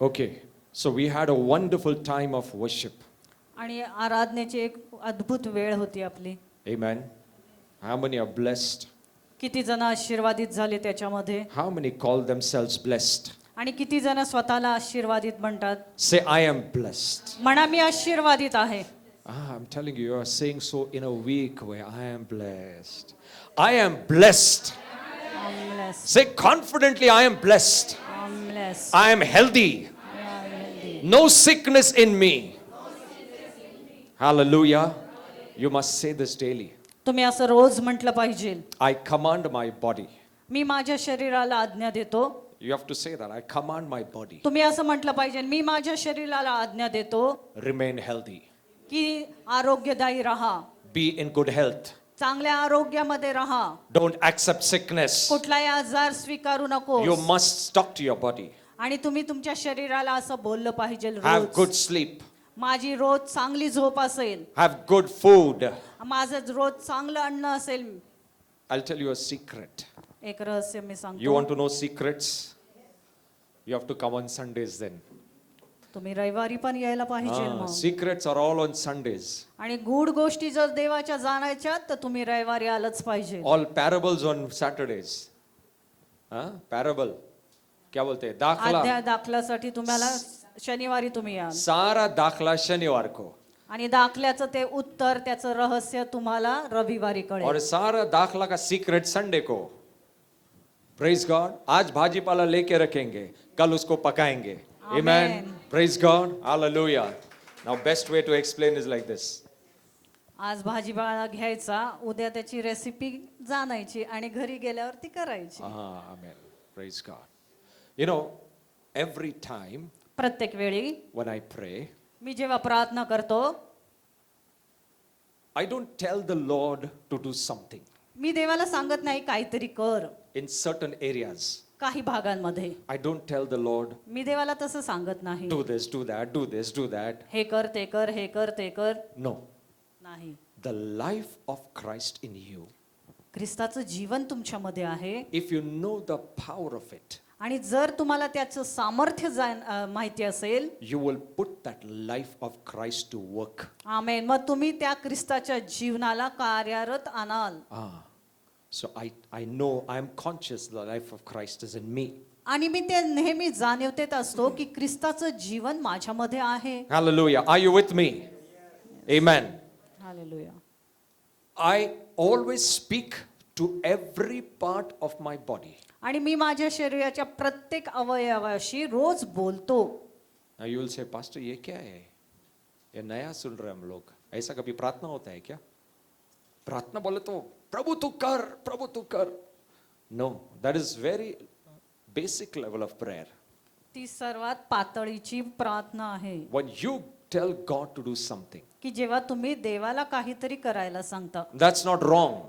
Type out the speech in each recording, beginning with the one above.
Okay, so we had a wonderful time of worship. आणि आराधनेची एक अद्भुत वेळ होती आपली. Amen. How many are blessed? किती जण आशीर्वादित झाले त्याच्यामध्ये How many call themselves blessed? आणि किती जण स्वतःला आशीर्वादित म्हणतात. Say, I am blessed. म्हणा मी आशीर्वादित आहे. I'm telling you, you are saying so in a weak way. I am blessed. I am blessed. I'm blessed. Say confidently, I am blessed. I'm blessed. I am healthy. I'm healthy. No sickness in me. Hallelujah. You must say this daily. तुम्ही असं रोज म्हटलं पाहिजे. I command my body. मी माझ्या शरीराला आज्ञा देतो. You have to say that. I command my body. तुम्ही असं म्हटलं पाहिजे. मी माझ्या शरीराला आज्ञा देतो Remain healthy. की आरोग्यदायी राहा. Be in good health. चांगल्या आरोग्यामध्ये राहा. Don't accept sickness. कुठलाही आजार स्वीकारू नको. You must talk to your body. आणि तुम्ही तुमच्या शरीराला असं बोललं पाहिजे Have रोज. good sleep. माझी रोज चांगली झोप असेल. Have good food. माझं रोज चांगलं अन्न असेल. I'll tell you a secret. एक रहस्य मी You सांगतो. want to know secrets? You have to come on Sundays then. तुम्ही रविवारी पण यायला पाहिजे मग. Secrets are all on Sundays. आणि गूढ गोष्टी जर देवाच्या जाणायच्या तर तुम्ही रविवारी आलंच पाहिजे. All parables on Saturdays. Parable. क्या बोलते हैं? दाखला. अध्याय दाखल्यासाठी तुम्हाला शनिवारी तुम्ही या. सारा दाखला शनिवार को. आणि दाखल्याचं ते उत्तर त्याचं रहस्य तुम्हाला रविवारी और कळेल. सारा दाखला का सीक्रेट संडे को. Praise God. आज भाजीपाला लेके रखेंगे, कल उसको पकाएंगे. Amen. Praise God. Hallelujah. Now best way to explain is like this. आज भाजीपाला घ्यायचा, उद्या त्याची रेसिपी जाणायची आणि घरी गेल्यावर ती करायची. Amen. Praise God. You know, every time प्रत्येक वेळी when I pray, मी जेव्हा प्रार्थना करतो, I don't tell the Lord to do something मी देवाला सांगत नाही काहीतरी कर. in certain areas. काही भागांमध्ये I don't tell the Lord, मी देवाला तसं सांगत नाही. do this, do that, do this, do that. हे कर ते कर, हे कर ते कर. No. नाही. The life of Christ in you, ख्रिस्ताचं जीवन तुमच्यामध्ये आहे. if you know the power of it, आणि जर तुम्हाला त्याचं सामर्थ्य माहिती असेल, you will put that life of Christ to work. आमेन, मग तुम्ही त्या ख्रिस्ताच्या जीवनाला कार्यरत आणाल. So I know, I am conscious the life of Christ is in me. आणि मी ते नेहमी जाणवतेत असतो की ख्रिस्ताचं जीवन माझ्यामध्ये आहे. Hallelujah. Are you with me? Amen. Hallelujah. I always speak to every part of my body. आणि मी माझ्या शरीराच्या प्रत्येक अवयवाशी रोज बोलतो. Now you will say, Pastor, ये क्या है? ये नया सुन रहे हम लोग. ऐसा कभी प्रार्थना होता है क्या? प्रार्थना बोले तो प्रभु तू कर. No, that is very basic level of prayer. ती सर्वात पातळीची प्रार्थना आहे. When you tell God to do something, की जेव्हा तुम्ही देवाला काहीतरी करायला सांगता, that's not wrong.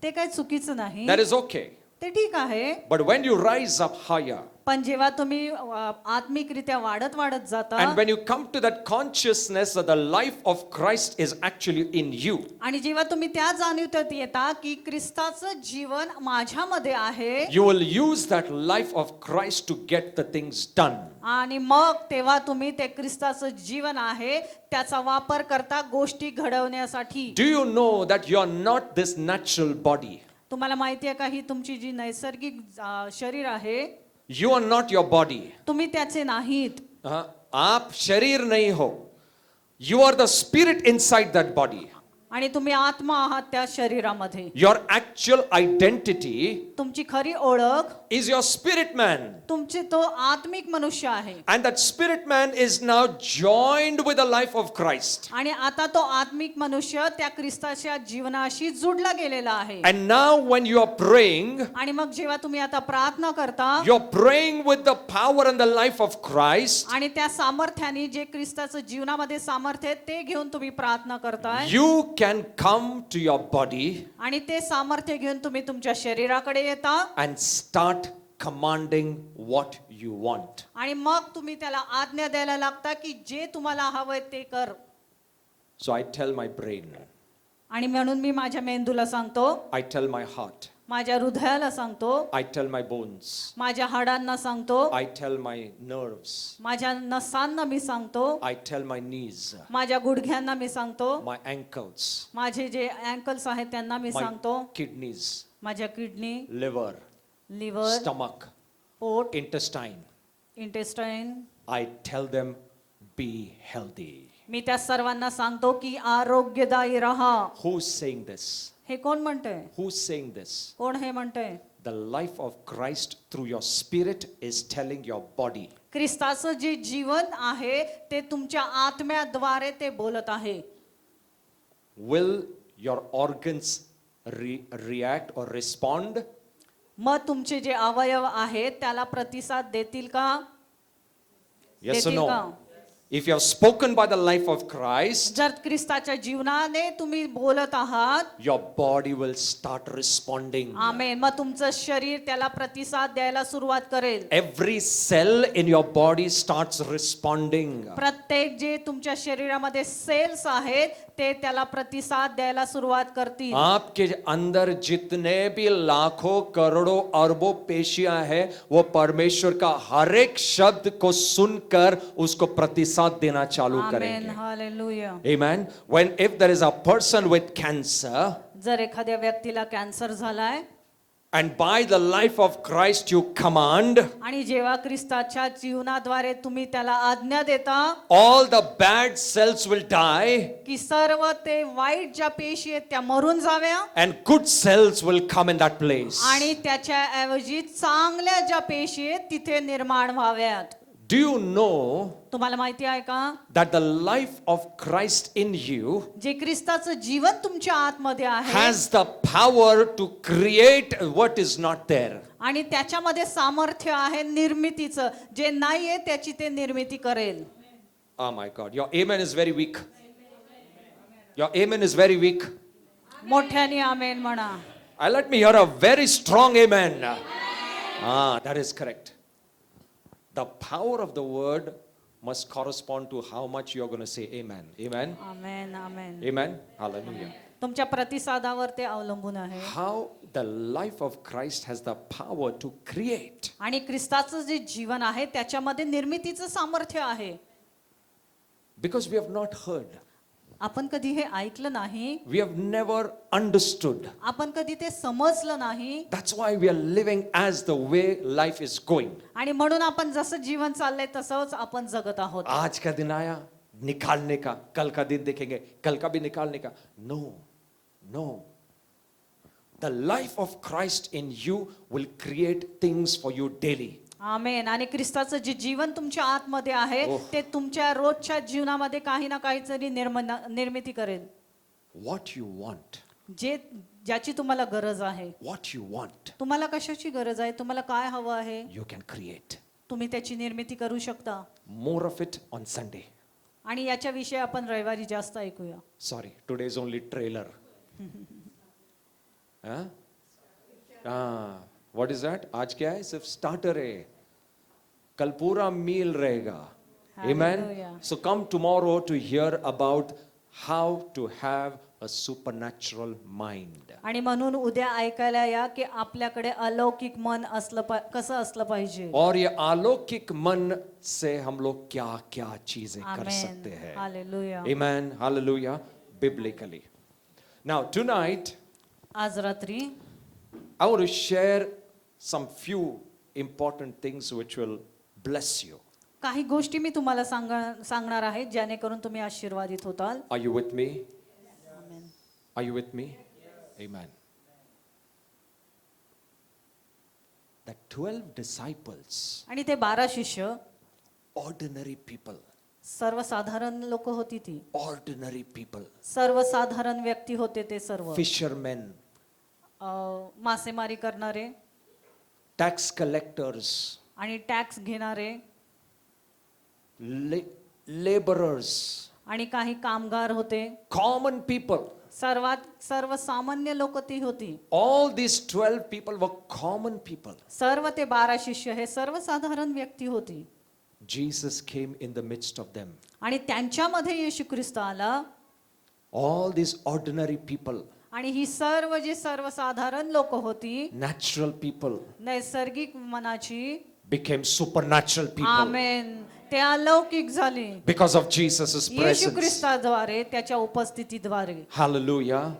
ते काही चुकीचं नाही. That is okay. ते ठीक आहे. But when you rise up higher, पण जेव्हा तुम्ही आत्मिकरित्या वाढत जाता and when you come to that consciousness that the life of Christ is actually in you, आणि जेव्हा तुम्ही त्या जाणीवेत येता की ख्रिस्ताचं जीवन माझ्यामध्ये आहे, you will use that life of Christ to get the things done. आणि मग तेव्हा तुम्ही ते ख्रिस्ताचं जीवन आहे त्याचा वापर करता गोष्टी घडवण्यासाठी. Do you know that you are not this natural body? तुम्हाला माहिती आहे का, ही तुमची जी नैसर्गिक शरीर आहे, You are not your body. तुम्ही त्याचे नाहीत. आप शरीर नहीं हो. You are the spirit inside that body. आणि तुम्ही आत्मा आहात त्या शरीरामध्ये. Your actual identity तुमची खरी ओळख is your spirit man. तुमची तो आत्मिक मनुष्य आहे. And that spirit man is now joined with the life of Christ. आणि आता तो आत्मिक मनुष्य त्या ख्रिस्ताच्या जीवनाशी जुडला गेलेला आहे. And now when you are praying, आणि मग जेव्हा तुम्ही आता प्रार्थना करता, you're praying with the power and the life of Christ. आणि त्या सामर्थ्याने जे ख्रिस्ताचं जीवनामध्ये सामर्थ्य आहे ते घेऊन तुम्ही प्रार्थना करताय. You can come to your body आणि ते सामर्थ्य घेऊन तुम्ही तुमच्या शरीराकडे येता and start commanding what you want. आणि मग तुम्ही त्याला आज्ञा द्यायला लागता की जे तुम्हाला हवंय ते कर. So I tell my brain, आणि म्हणून मी माझ्या मेंदूला सांगतो, I tell my heart, माझ्या हृदयाला सांगतो, I tell my bones. माझ्या हाडांना सांगतो, I tell my nerves. माझ्या नसांना मी सांगतो, I tell my knees, माझ्या गुडघ्यांना मी सांगतो, my ankles, माझे जे अँकल्स आहेत त्यांना मी my सांगतो, kidneys, माझ्या किडनी, liver, लिव्हर, stomach, पोट, intestine. Intestine, I tell them, be healthy. मी त्या सर्वांना सांगतो की आरोग्यदायी राहा. Who's saying this? हे कोण म्हणतंय? Who's saying this? कोण हे म्हणतंय? The life of Christ through your spirit is telling your body, ख्रिस्ताचं जे जीवन आहे ते तुमच्या आत्म्याद्वारे ते बोलत आहे. will your organs react or respond? मग तुमचे जे अवयव आहेत त्याला प्रतिसाद देतील का? Yes or देतील no? का? If you have spoken by the life of Christ, जर ख्रिस्ताच्या जीवनाने तुम्ही बोलत आहात, your body will start responding. आमेन, मग तुमचं शरीर त्याला प्रतिसाद द्यायला सुरुवात करेल. Every cell in your body starts responding. प्रत्येक जे तुमच्या शरीरामध्ये सेल्स आहेत ते त्याला प्रतिसाद द्यायला सुरुवात करतील. आपके अंदर जितने भी लाखों करोड़ों अरबों पेशियां हैं, वो परमेश्वर का हर एक शब्द को सुनकर उसको प्रतिसाद देना चालू आमेन, करेंगे. Hallelujah. Amen. If there is a person with cancer, जर एखाद्या व्यक्तीला कॅन्सर झालाय and by the life of Christ you command, आणि जेव्हा ख्रिस्ताच्या जीवनाद्वारे तुम्ही त्याला आज्ञा देता all the bad cells will die की सर्व ते वाईट ज्या पेशी आहेत त्या मरून जाव्या and good cells will come in that place. आणि त्याच्या ऐवजी चांगल्या ज्या पेशी आहेत तिथे निर्माण व्हाव्यात. Do you know तुम्हाला माहिती आहे का? that the life of Christ in you जे ख्रिस्ताचं जीवन तुमच्या आतमध्ये आहे has the power to create what is not there? आणि त्याच्यामध्ये सामर्थ्य आहे निर्मितीचं. जे नाहीये त्याची ते निर्मिती करेल. Oh my God, your amen is very weak. Your amen is very weak. मोठ्याने आमेन म्हणा. Let me hear a very strong amen. That is correct. The power of the word must correspond to how much you are going to say amen. Amen. Amen, amen. Amen. Hallelujah. तुमच्या प्रतिसादावर ते अवलंबून आहे. How the life of Christ has the power to create. आणि ख्रिस्ताचं जे जीवन आहे त्याच्यामध्ये निर्मितीचं सामर्थ्य आहे. Because we have not heard. आपण कधी हे ऐकलं नाही, We have never understood. आपण कधी ते समजलं नाही That's why we are living as the way life is going. आणि म्हणून आपण जसं जीवन चाललंय तसंच आपण जगत आहोत. आज का दिन आया निकालने का, कल का दिन देखेंगे, कल का भी निकालने का. No. The life of Christ in you will create things for you daily. आमेन. आणि ख्रिस्ताचं जे जीवन तुमच्या आतमध्ये आहे ओह. ते तुमच्या रोजच्या जीवनामध्ये काही ना काहीतरी निर्मिती करेल. What you want, ज्याची तुम्हाला गरज आहे. what you want, तुम्हाला कशाची गरज आहे, तुम्हाला काय हवं आहे, you can create. तुम्ही त्याची निर्मिती करू शकता. More of it on Sunday. आणि याच्याविषयी आपण रविवारी जास्त ऐकूया. Sorry, today is only trailer. What is that? आज क्या है? सिर्फ starter है. कल पूरा meal रहेगा. Amen. Hallelujah. So come tomorrow to hear about how to have a supernatural mind. आणि म्हणून उद्या ऐकायला या की आपल्याकडे अलौकिक मन कसं असलं पाहिजे. और ये अलौकिक मन से हम लोग क्या क्या चीजें कर सकते आमेन, हैं. Hallelujah. Amen. Hallelujah. Biblically. Now tonight आज रात्री I want to share some few important things which will bless you. काही गोष्टी मी तुम्हाला सांगणार आहे जेणेकरून तुम्ही आशीर्वादित होताल. Are you with me? Amen. Are you with me? Amen. The 12 disciples, आणि ते 12 शिष्य ordinary people, सर्वसाधारण लोक होती ती. ordinary people, सर्वसाधारण व्यक्ती होते ते सर्व. fishermen, मासेमारी करणारे tax collectors, आणि टॅक्स घेणारे laborers, आणि काही कामगार होते. common people. सर्वसामान्य लोक ती होती. All these 12 people were common people. सर्व ते 12 शिष्य हे सर्वसाधारण व्यक्ती होती. Jesus came in the midst of them. आणि त्यांच्यामध्ये येशू ख्रिस्त आला. All these ordinary people, आणि ही सर्व जी सर्वसाधारण लोक होती, natural people, नैसर्गिक मनाची, became supernatural people आमेन, ते अलौकिक झाली because of Jesus' Yeshu presence. ख्रिस्ताद्वारे, त्याच्या उपस्थितीद्वारे. Hallelujah.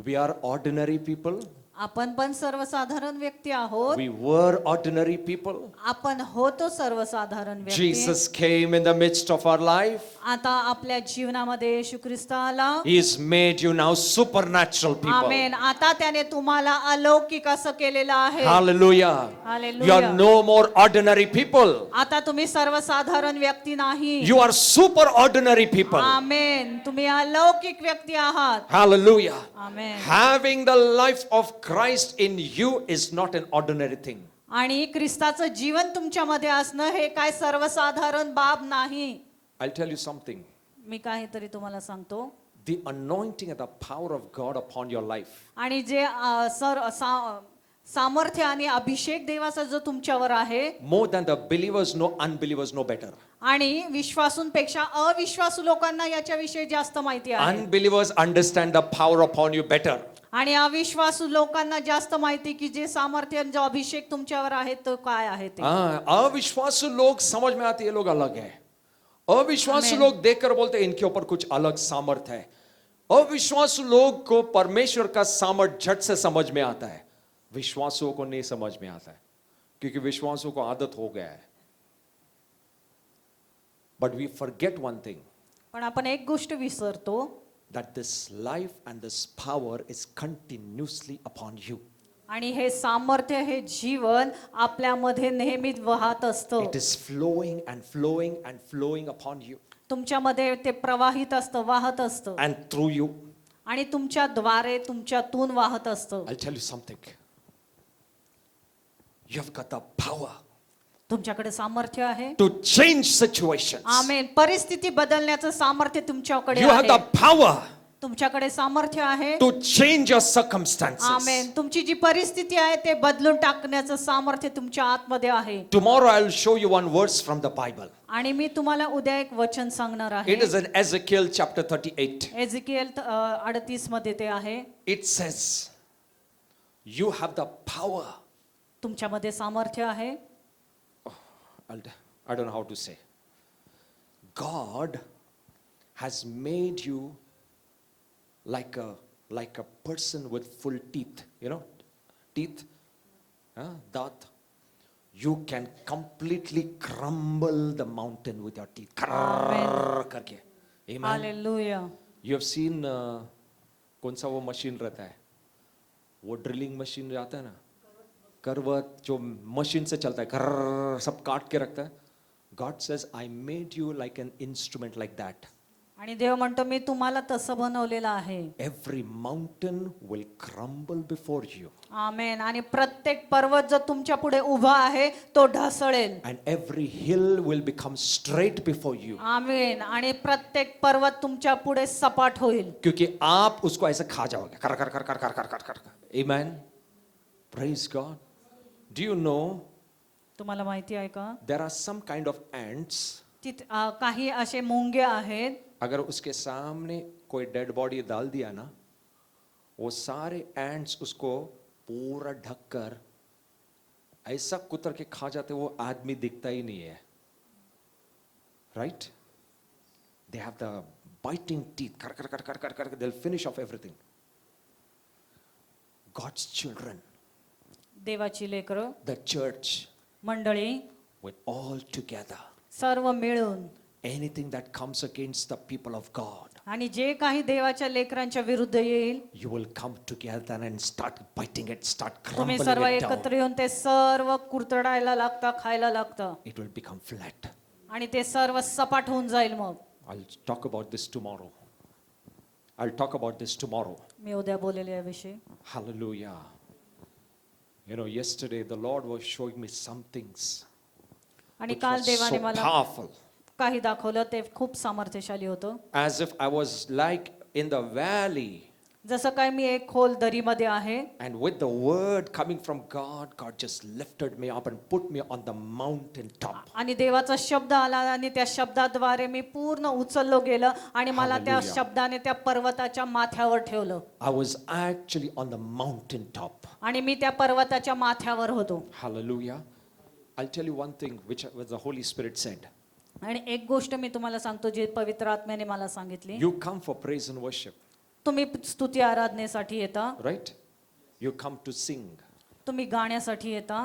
We are ordinary people. आपण पण सर्वसाधारण व्यक्ती आहोत. We were ordinary people. आपण होतो सर्वसाधारण व्यक्ती. Jesus came in the midst of our life. आता आपल्या जीवनामध्ये येशू ख्रिस्त आला. He has made you now supernatural people. आमेन. आता त्याने तुम्हाला अलौकिक असं केलेलं आहे. Hallelujah. Hallelujah. You are no more ordinary people. आता तुम्ही सर्वसाधारण व्यक्ती नाही. You are super ordinary people. आमेन. तुम्ही अलौकिक व्यक्ती आहात. Hallelujah. Amen. Having the life of Christ in you is not an ordinary thing. आणि ख्रिस्ताचं जीवन तुमच्यामध्ये असणं हे काय सर्वसाधारण बाब नाही. I'll tell you something. मी काहीतरी तुम्हाला सांगतो. The anointing and the power of God upon your life आणि जे सामर्थ्य आणि अभिषेक देवाचा जो तुमच्यावर आहे, more than the believers know, unbelievers know better. आणि विश्वासूंपेक्षा अविश्वासू लोकांना याच्याविषयी जास्त माहिती आहे. Unbelievers understand the power upon you better. आणि अविश्वासू लोकांना जास्त माहिती की जे सामर्थ्य जो अभिषेक तुमच्यावर आहे तो काय आहे ते. अविश्वासु लोग समझ में आते ये लोग अलग है. अविश्वासु लोग देखकर बोलते हैं इनके ऊपर कुछ अलग सामर्थ्य है. अविश्वासु लोग को परमेश्वर का सामर्थ्य झट से समझ में आता है. विश्वासुओं को नहीं समझ में आता है क्योंकि विश्वासुओं को आदत हो गया है. But we forget one thing. पण आपण एक गोष्ट विसरतो, That this life and this power is continuously upon you. आणि हे सामर्थ्य, हे जीवन आपल्यामध्ये नेहमीच वाहत असतं. It is flowing and flowing and flowing upon you तुमच्यामध्ये ते प्रवाहित असतं, वाहत असतं. and through you. आणि तुमच्याद्वारे, तुमच्यातून वाहत असतं. I'll tell you something. You've got the power तुमच्याकडे सामर्थ्य आहे. to change situations. आमेन. परिस्थिती बदलण्याचं सामर्थ्य तुमच्याकडे You have the आहे. power तुमच्याकडे सामर्थ्य आहे. to change your circumstances. आमेन. तुमची जी परिस्थिती आहे ते बदलून टाकण्याचं सामर्थ्य तुमच्या आतमध्ये आहे. Tomorrow I'll show you one verse from the Bible. आणि मी तुम्हाला उद्या एक वचन सांगणार आहे. It is in Ezekiel chapter 38. एजिकिएल 38 मध्ये ते आहे. It says, you have the power. तुमच्यामध्ये सामर्थ्य आहे. I don't know how to say. God has made you like a person with full teeth. You know, teeth, daat. You can completely crumble the mountain with your teeth. Krrrr करके. Amen. Hallelujah. You have seen कौन सा वो machine रहता है, वो drilling machine आता है ना, करवत जो मशीन से चलता है, कर सब काट के रखता है. God says, I made you like an instrument like that. आणि देव म्हणतो मी तुम्हाला तसं बनवलेलं आहे. Every mountain will crumble before you. आमेन. आणि प्रत्येक पर्वत जो तुमच्या पुढे उभा आहे तो ढासळेल. And every hill will become straight before you. आमेन. आणि प्रत्येक पर्वत तुमच्या पुढे सपाट होईल. क्योंकि आप उसको ऐसे खा जाओगे. कर कर कर कर कर कर कर कर. Amen. Praise God. Do you know तुम्हाला माहिती आहे का, there are some kind of ants. काही असे मुंगे आहेत, अगर उसके सामने कोई डेड बॉडी डाल दिया ना, वो सारे एंड्स उसको पूरा ढककर ऐसा कुतर के खा जाते, वो आदमी दिखता ही नहीं है. Right? They have the biting teeth. कर कर कर कर कर कर they will finish off everything. God's children, देवाची लेकरं, द चर्च, मंडळी, विथ ऑल टुगेदर, सर्व मिळून, anything that comes against the people of God, आणि जे काही देवाच्या लेकरांच्या विरुद्ध येईल, you will come together and start biting it, start तुम्ही crumbling सर्व it down. एकत्र येऊन ते सर्व कुरतडायला लागतं, खायला लागतं, It will become flat. आणि ते सर्व सपाट होऊन जाईल. मग I'll talk about this tomorrow. I'll talk about this tomorrow. मी उद्या बोलेल याविषयी. Hallelujah. You know, yesterday the Lord was showing me some things आणि which काल was देवाने so मला powerful. काही दाखवलं ते खूप सामर्थ्यशाली होतं. As if I was like in the valley जसं काय मी एक खोल दरीमध्ये आहे And with the word coming from God, God just lifted me up and put me on the mountain top. आणि देवाचा शब्द आला आणि त्या शब्दाद्वारे मी पूर्ण उचललो गेलं आणि मला त्या Hallelujah. शब्दाने त्या पर्वताच्या माथ्यावर ठेवलं I was actually on the mountain top. आणि मी त्या पर्वताच्या माथ्यावर होतो. Hallelujah. I'll tell you one thing which the Holy Spirit said. आणि एक गोष्ट मी तुम्हाला सांगतो जी पवित्र आत्म्याने मला सांगितली. You come for praise and worship, तुम्ही स्तुती आराधनेसाठी येता, right? You come to sing. तुम्ही गाण्यासाठी येता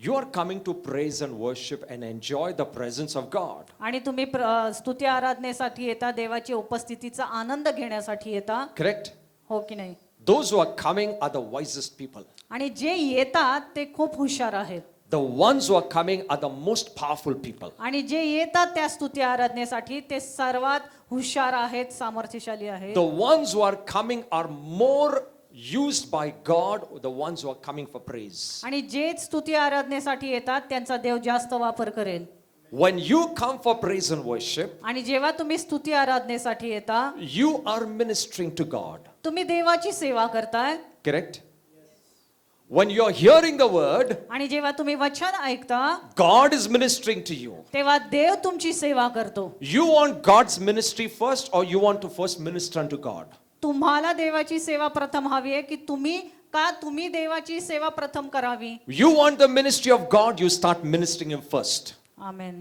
You are coming to praise and worship and enjoy the presence of God. आणि तुम्ही स्तुती आराधनेसाठी येता, देवाची उपस्थितीचा आनंद घेण्यासाठी येता. Correct? हो की नाही? Those who are coming are the wisest people. आणि जे येतात ते खूप हुशार आहेत The ones who are coming are the most powerful people. आणि जे येतात त्या स्तुती आराधनेसाठी ते सर्वात हुशार आहेत, सामर्थ्यशाली आहेत. The ones who are coming are more used by God, the ones who are coming for praise. आणि जे स्तुती आराधनेसाठी येतात त्यांचा देव जास्त वापर करेल. When you come for praise and worship, आणि जेव्हा तुम्ही स्तुती आराधनेसाठी येता, you are ministering to God. तुम्ही देवाची सेवा करताय. Correct? When you are hearing the word, आणि जेव्हा तुम्ही वचन ऐकता God is ministering to you. तेव्हा देव तुमची सेवा करतो. You want God's ministry first, or you want to first minister unto God? तुम्हाला देवाची सेवा प्रथम हवी आहे की तुम्ही देवाची सेवा प्रथम करावी. You want the ministry of God, you start ministering Him first. Amen.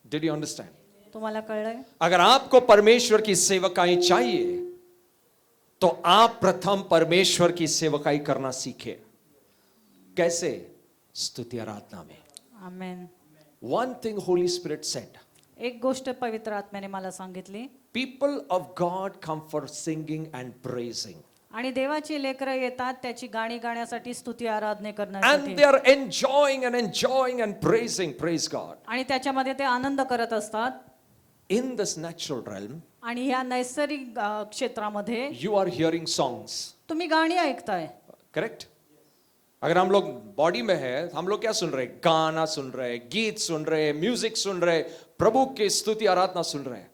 Did you understand? तुम्हाला कळलंय? अगर आपको परमेश्वर की सेवकाई चाहिए तो आप प्रथम परमेश्वर की सेवकाई करना सीखे. कैसे? स्तुति आराधना में. आमेन. One thing Holy Spirit said, एक गोष्ट पवित्र आत्म्याने मला सांगितली. people of God come for singing and praising, आणि देवाची लेकरं येतात त्याची गाणी गाण्यासाठी, स्तुती आराधने and करण्यासाठी. they are enjoying and praising. Praise God. आणि त्याच्यामध्ये ते आनंद करत असतात. In this natural realm, आणि ह्या नैसर्गिक क्षेत्रामध्ये you are hearing songs. तुम्ही गाणी ऐकताय. करेक्ट? अगर हम लोग बॉडी में है, हम लोग क्या सुन रहे हैं? गाना सुन रहे हैं, गीत सुन रहे हैं, म्यूजिक सुन रहे हैं, प्रभु की स्तुति आराधना सुन रहे हैं.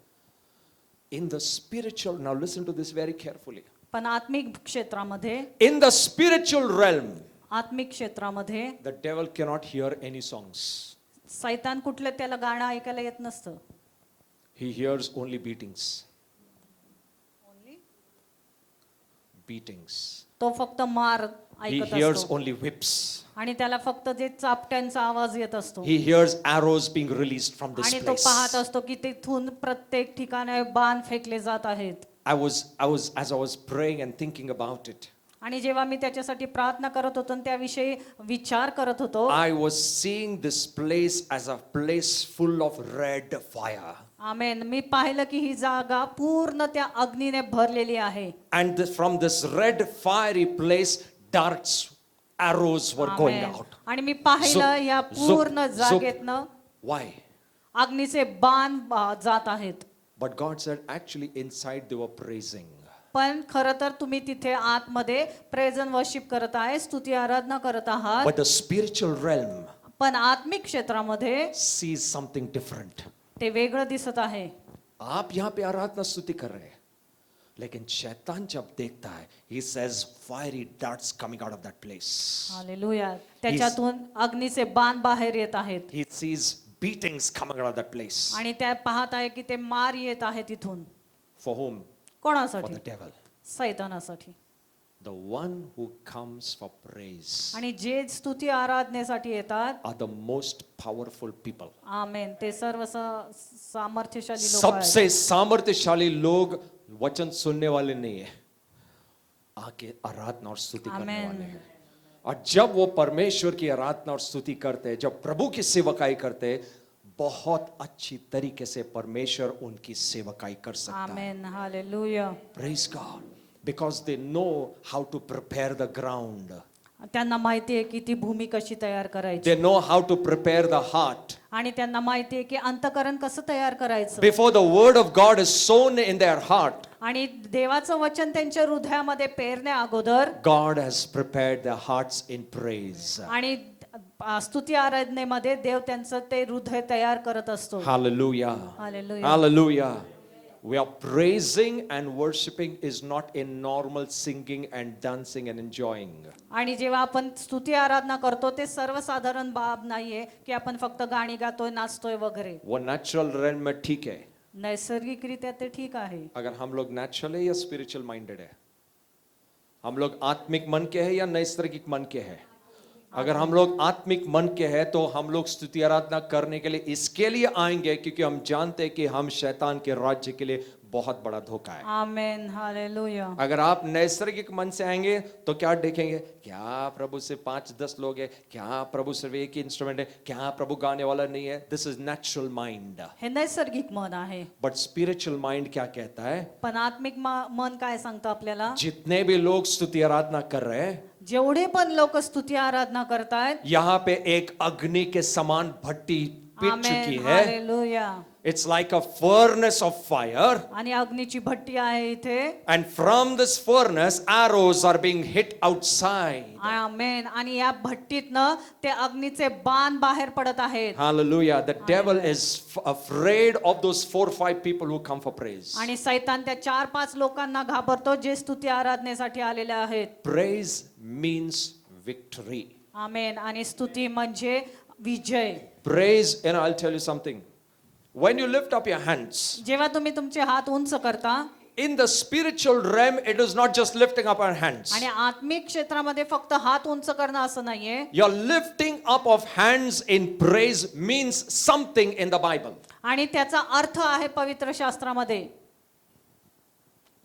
In the spiritual, now listen to this very carefully. पण आत्मिक क्षेत्रामध्ये, In the spiritual realm, आत्मिक क्षेत्रामध्ये the devil cannot hear any songs. सैतान कुठलं त्याला गाणं ऐकायला येत नसतं. He hears only beatings. Beatings. तो फक्त मार He ऐकत hears असतो. only whips. आणि त्याला फक्त जे चापट्यांचा आवाज येत असतो. He hears arrows being released from this आणि तो place. पाहत असतो की तिथून प्रत्येक ठिकाणी बाण फेकले जात आहेत. As I was praying and thinking about it, आणि जेव्हा मी त्याच्यासाठी प्रार्थना करत होतो आणि त्याविषयी विचार करत होतो, I was seeing this place as a place full of red fire. आमेन, मी पाहिलं की ही जागा पूर्ण त्या अग्नीने भरलेली आहे. And from this red fiery place, darts, arrows were going amen. out. आणि मी पाहिलं या पूर्ण जागेतनं Why? अग्नीचे बाण जात आहेत. But God said, actually inside they were praising. पण खरं तर तुम्ही तिथे आतमध्ये प्रेज एंड वर्शिप करत आहे, स्तुती आराधना करत आहात. But the spiritual realm पण आत्मिक क्षेत्रामध्ये sees something different. ते वेगळं दिसत आहे. आप यहाँ पे आराधना स्तुति कर रहे हैं, लेकिन शैतान जब देखता है, he says fiery darts coming out of that place. Hallelujah. त्याच्यातून अग्नीचे बाण बाहेर येत आहेत. He sees beatings coming out of that place. आणि त्या पाहत आहे की ते मार येत आहे तिथून. For whom? For कोणासाठी? the devil. सैतानासाठी. The one who comes for praise आणि जे स्तुती आराधनेसाठी येतात, are the most powerful people. आमेन, ते सर्व सामर्थ्यशाली लोक आहेत. सबसे सामर्थ्यशाली लोग वचन सुनने वाले नहीं है, आके आराधना और स्तुति करने आमेन. वाले हैं. और जब वो परमेश्वर की आराधना और स्तुति करते हैं, जब प्रभु की सेवकाई करते हैं, बहुत अच्छी तरीके से परमेश्वर उनकी सेवकाई कर सकता है. आमेन. Hallelujah. Praise God. Because they know how to prepare the ground. त्यांना माहिती आहे की ती भूमी कशी तयार करायची. They know how to prepare the heart. आणि त्यांना माहिती आहे की अंतःकरण कसं तयार करायचं. Before the word of God is sown in their heart, आणि देवाचं वचन त्यांच्या हृदयामध्ये पेरण्या अगोदर God has prepared their hearts in praise. आणि स्तुती आराधनेमध्ये देव त्यांचं ते हृदय तयार करत असतो. Hallelujah. Hallelujah. Hallelujah. we are praising and worshiping is not a normal singing and dancing and enjoying. आणि जेव्हा आपण स्तुती आराधना करतो ते सर्वसाधारण बाब नाहीये की आपण फक्त गाणी गातोय नाचतोय वगैरे. वो नेचुरल realm में ठीक है, नैसर्गिकरित्या ते ठीक आहे. अगर हम लोग नेचुरल है या स्पिरिचुअल माइंडेड है, हम लोग आत्मिक मन के हैं या नैसर्गिक मन के हैं. अगर हम लोग आत्मिक मन के हैं तो हम लोग स्तुति आराधना करने के लिए इसके लिए आएंगे क्योंकि हम जानते हैं कि हम शैतान के राज्य के लिए बहुत बड़ा धोखा है. आमेन, हालेलुया. अगर आप नैसर्गिक मन से आएंगे तो क्या देखेंगे, क्या प्रभु से 5-10 लोग हैं, क्या प्रभु सिर्फ एक ही इंस्ट्रूमेंट है, क्या प्रभु गाने वाला नहीं है. दिस इज नेचुरल माइंड. हे नैसर्गिक मन आहे. बट स्पिरिचुअल माइंड क्या कहता है, पण आत्मिक मन काय सांगतं आपल्याला, जितने भी लोग स्तुति आराधना कर रहे हैं, जेवढे पण लोक स्तुती आराधना करतायत, यहाँ पे एक अग्नि के समान भट्टी पिट चुकी आमेन, है. Hallelujah. It's like a furnace of fire, आणि अग्नीची भट्टी आहे इथे. and from this furnace arrows are being hit outside. आमेन. आणि या भट्टीतनं ते अग्नीचे बाण बाहेर पडत आहेत. Hallelujah. The devil is afraid of those 4-5 people who come for praise. आणि सैतान त्या 4-5 लोकांना घाबरतो जे स्तुती आराधनेसाठी आलेले आहेत. Praise means victory. आमेन. आणि स्तुती म्हणजे विजय. Praise, and I'll tell you something. When you lift up your hands, जेव्हा तुम्ही तुमचे हात उंच करता, in the spiritual realm, it is not just lifting up our hands. आणि आत्मिक क्षेत्रामध्ये फक्त हात उंच करणं असं नाहीये. Your lifting up of hands in praise means something in the Bible. आणि त्याचा अर्थ आहे पवित्र शास्त्रामध्ये.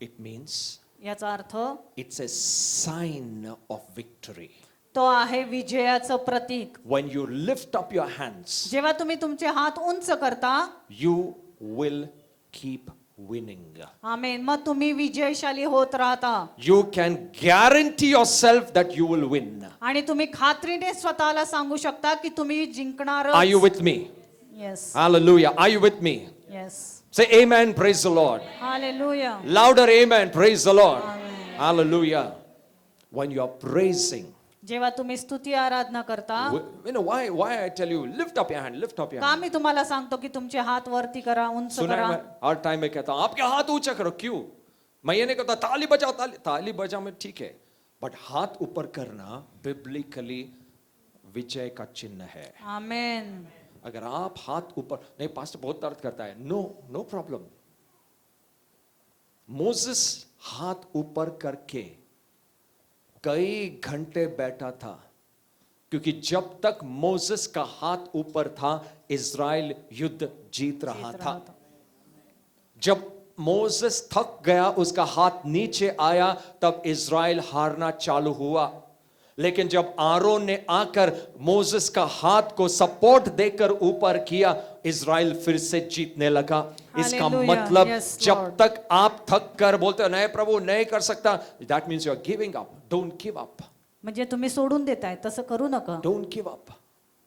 It means याचा अर्थ it's a sign of victory. तो आहे विजयाचं प्रतीक. When you lift up your hands, जेव्हा तुम्ही तुमचे हात उंच करता, you will keep winning. आमेन, मग तुम्ही विजयशाली होत राहता. You can guarantee yourself that you will win. आणि तुम्ही खात्रीने स्वतःला सांगू शकता की तुम्ही जिंकणार. Are you with me? Yes, Hallelujah. Are you with me? Yes, Say amen, praise the Lord. Hallelujah. Louder amen, praise the Lord. Amen. Hallelujah. When you are praising, जेव्हा तुम्ही स्तुती आराधना करता, you know why I tell you lift up your hand, lift up your का hand. मी तुम्हाला सांगतो की तुमचे हात वरती करा, उंच सुना है करा. मैं हर टाइम में कहता हूं आपके हाथ ऊंचा करो. क्यों? मैं ये नहीं कहता ताली बजाओ, ताली बजाओ में ठीक है, बट हाथ ऊपर करना बिब्लिकली विजय का चिन्ह है. आमेन. अगर आप हाथ ऊपर नहीं, पास्टर बहुत दर्द करता है, नो प्रॉब्लम. मोसेस हाथ ऊपर करके कई घंटे बैठा था, क्योंकि जब तक मोसेस का हाथ ऊपर था इज़राइल युद्ध जीत रहा था. जब मोसेस थक गया, उसका हाथ नीचे आया, तब इज़राइल हारना चालू हुआ. लेकिन जब आरोन ने आकर मोसेस का हाथ को सपोर्ट देकर ऊपर किया, इज़राइल फिर से जीतने लगा. इसका Hallelujah. मतलब Yes, जब Lord. तक आप थक कर बोलते हो नहीं प्रभु नहीं कर सकता, that means you are giving up. Don't give up. म्हणजे तुम्ही सोडून देताय, तसं करू नका. Don't give up.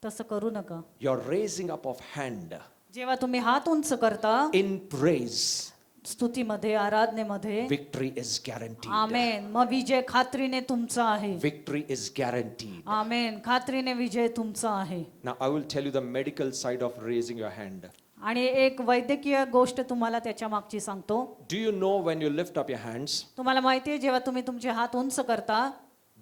तसं करू नका. You are raising up of hand जेव्हा तुम्ही हात उंच करता इन प्रेज. स्तुतीमध्ये, आराधनेमध्ये, Victory is guaranteed. आमेन, मग विजय खात्रीने तुमचा आहे. Victory is guaranteed. आमेन, खात्रीने विजय तुमचा आहे. Now I will tell you the medical side of raising your hand. आणि एक वैद्यकीय गोष्ट तुम्हाला त्याच्या मागची सांगतो. Do you know when you lift up your hands, तुम्हाला माहिती आहे जेव्हा तुम्ही तुमचे हात उंच करता,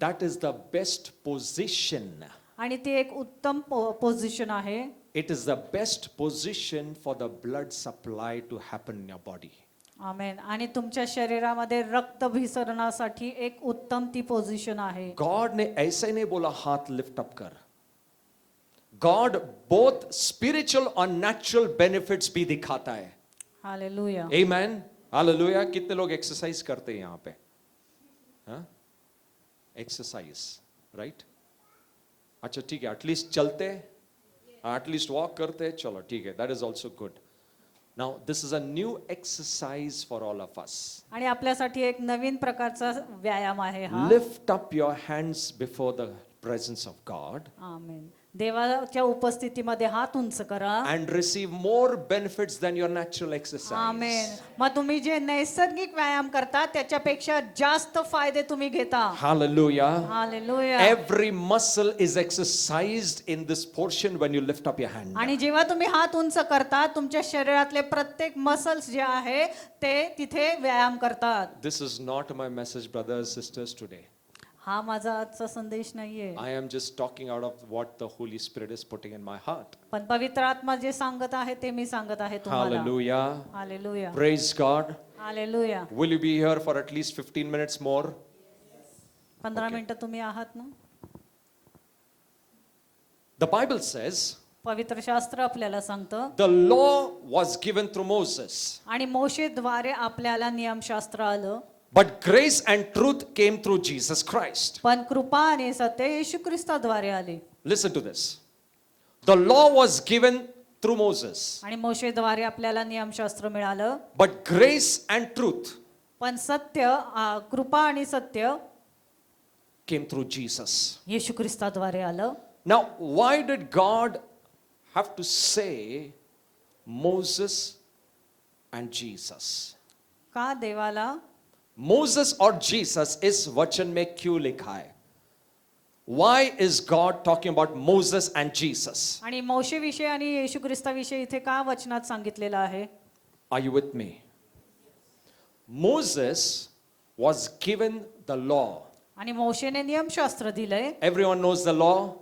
that is the best position. आणि ती एक उत्तम पोझिशन आहे. It is the best position for the blood supply to happen in your body. आमेन. आणि तुमच्या शरीरामध्ये रक्त भिसरणासाठी एक उत्तम ती पोझिशन आहे. God ने ऐसे नहीं बोला हाथ lift up कर. God both spiritual और natural benefits भी दिखाता है. हालेलुया. Amen. Hallelujah. कितने लोग एक्सरसाइज करते हैं यहाँ पे? हाँ? Exercise, right? अच्छा ठीक है, एटलीस्ट चलते, एटलीस्ट वॉक करते, चलो ठीक है, that is also good. Now this is a new exercise for all of us. आणि आपल्यासाठी एक नवीन प्रकारचा व्यायाम आहे हा. Lift up your hands before the presence of God. Amen. देवाच्या उपस्थितीमध्ये हात उंच करा. and receive more benefits than your natural exercise. आमेन. मग तुम्ही जे नैसर्गिक व्यायाम करता त्याच्यापेक्षा जास्त फायदे तुम्ही घेता. Hallelujah. Hallelujah. Every muscle is exercised in this portion when you lift up your hand. आणि जेव्हा तुम्ही हात उंच करता तुमच्या शरीरातले प्रत्येक मसल्स जे आहे ते तिथे व्यायाम करतात. This is not my message, brothers, sisters, today. हा माझा आजचा संदेश नाहीये. I am just talking out of what the Holy Spirit is putting in my heart. पण पवित्र आत्मा जे सांगत आहे ते मी सांगत आहे तुम्हाला. Hallelujah. Hallelujah. Praise God. Hallelujah. Will you be here for at least 15 minutes more? 15 मिनिटं तुम्ही आहात ना. The Bible says पवित्र शास्त्र आपल्याला सांगतं the law was given through Moses, आणि मोशेद्वारे आपल्याला नियमशास्त्र आलं. but grace and truth came through Jesus Christ. पण कृपा आणि सत्य येशू ख्रिस्ताद्वारे आले. Listen to this. The law was given through Moses, आणि मोशेद्वारे आपल्याला नियमशास्त्र मिळालं. but grace and truth पण सत्य कृपा आणि सत्य came through Jesus. येशू ख्रिस्ताद्वारे आलं. Now, why did God have to say Moses and Jesus? का देवाला Moses or Jesus is वचन में क्यों लिखा है? Why is God talking about Moses and Jesus? आणि मोशे विषय आणि येशू ख्रिस्ताविषयी इथे का वचनात सांगितलेलं आहे? Are you with me? Moses was given the law. आणि मोशेने नियमशास्त्र दिलंय. Everyone knows the law.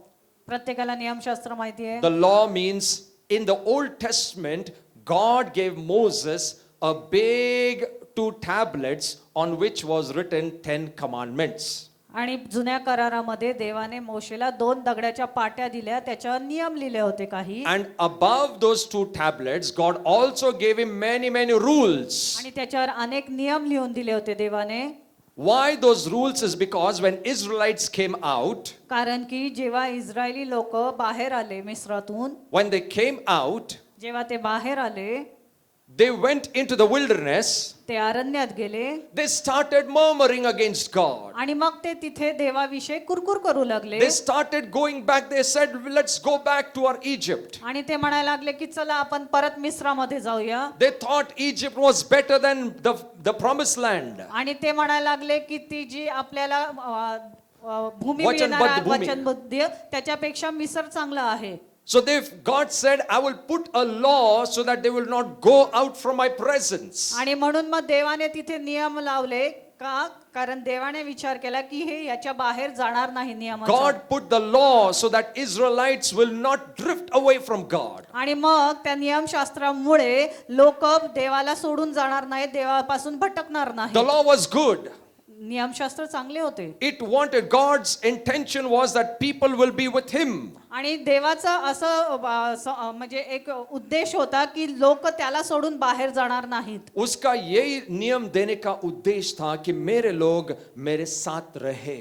प्रत्येकाला नियमशास्त्र माहिती आहे. The law means in the Old Testament, God gave Moses a big 2 tablets on which was written 10 commandments. आणि जुन्या करारामध्ये देवाने मोशेला 2 दगडाच्या पाट्या दिल्या, त्याच्यावर नियम लिहिले होते काही. And above those 2 tablets, God also gave him many rules. आणि त्याच्यावर अनेक नियम लिहून दिले होते देवाने. Why those rules is because when Israelites came out, कारण की जेव्हा इस्रायली लोक बाहेर आले मिस्रातून, when they came out, जेव्हा ते बाहेर आले, they went into the wilderness, ते अरण्यात गेले. they started murmuring against God. आणि मग ते तिथे देवाविषयी कुरकुर करू लागले. They started going back, they said, let's go back to our Egypt. आणि ते म्हणायला लागले की चला आपण परत मिस्रामध्ये जाऊया. They thought Egypt was better than the promised land. आणि ते म्हणायला लागले की ती जी आपल्याला भूमी वचनबद्ध मिळणार भूमी. वचनबद्ध त्याच्यापेक्षा मिसर चांगला आहे. So God said, I will put a law so that they will not go out from my presence. आणि म्हणून मग देवाने तिथे नियम लावले का, कारण देवाने विचार केला की हे याच्या बाहेर जाणार नाही नियमाचा. God put the law so that Israelites will not drift away from God. आणि मग त्या नियमशास्त्रामुळे लोक देवाला सोडून जाणार नाही, देवापासून भटकणार The नाही. law was good. नियमशास्त्र चांगले होते. It wanted, God's intention was that people will be with him. आणि देवाचा असं म्हणजे एक उद्देश होता की लोक त्याला सोडून बाहेर जाणार नाहीत. उसका यही नियम देने का उद्देश्य था कि मेरे लोग मेरे साथ रहे.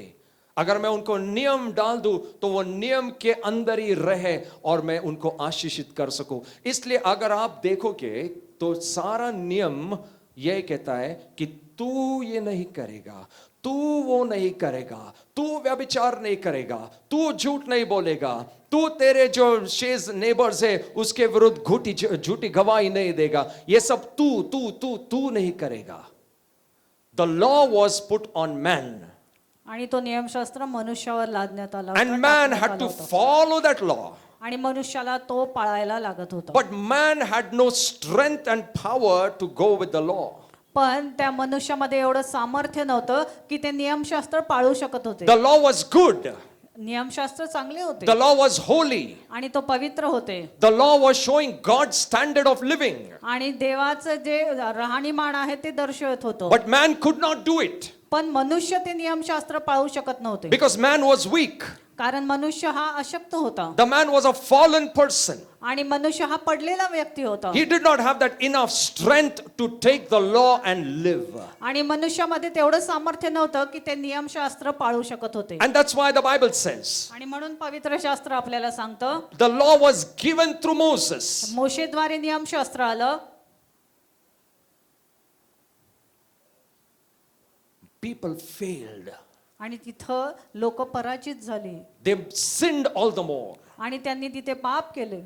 अगर मैं उनको नियम डाल दूं तो वो नियम के अंदर ही रहे और मैं उनको आशीषित कर सकूं. इसलिए अगर आप देखोगे तो सारा नियम यह कहता है कि तू ये नहीं करेगा, तू वो नहीं करेगा, तू व्यभिचार नहीं करेगा, तू झूठ नहीं बोलेगा, तू तेरे जो शेज नेबर्स है उसके विरुद्ध झूठी गवाही नहीं देगा. ये सब तू तू तू तू नहीं करेगा. The law was put on man. आणि तो नियमशास्त्र मनुष्यावर लादण्यात आला And होता, man टाकण्यात had आला to होता. follow that law. आणि मनुष्याला तो पाळायला लागत होता. But man had no strength and power to go with the law. पण त्या मनुष्यामध्ये एवढं सामर्थ्य नव्हतं की ते नियमशास्त्र पाळू शकत होते. The law was good. नियमशास्त्र चांगले होते The law was holy. आणि तो पवित्र होते. The law was showing God's standard of living. आणि देवाचं जे राहणीमान आहे ते दर्शवत होतं. But man could not do it पण मनुष्य ते नियमशास्त्र पाळू शकत नव्हते, because man was weak. कारण मनुष्य हा अशक्त होता. The man was a fallen person. आणि मनुष्य हा पडलेला व्यक्ती होता. He did not have that enough strength to take the law and live. आणि मनुष्यामध्ये तेवढं सामर्थ्य नव्हतं की ते नियमशास्त्र पाळू शकत होते. And that's why the Bible says आणि म्हणून पवित्र शास्त्र आपल्याला सांगतं the law was given through Moses. मोशेद्वारे नियमशास्त्र आलं. People failed. आणि तिथं लोक पराजित झाली. They sinned all the more. आणि त्यांनी तिथे पाप केले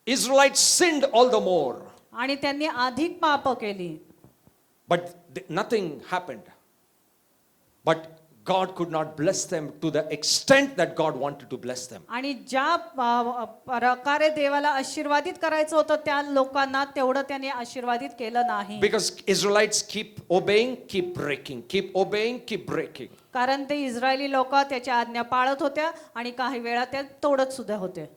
Israelites sinned all the more. आणि त्यांनी अधिक पाप केली. But nothing happened. But God could not bless them to the extent that God wanted to bless them. आणि ज्या प्रकारे देवाला आशीर्वादित करायचं होतं त्या लोकांना तेवढं त्याने आशीर्वादित केलं नाही. Because Israelites keep obeying, keep breaking, keep obeying, keep breaking. कारण ते इस्रायली लोक त्याच्या आज्ञा पाळत होत्या आणि काही वेळा त्या तोडत सुद्धा होते.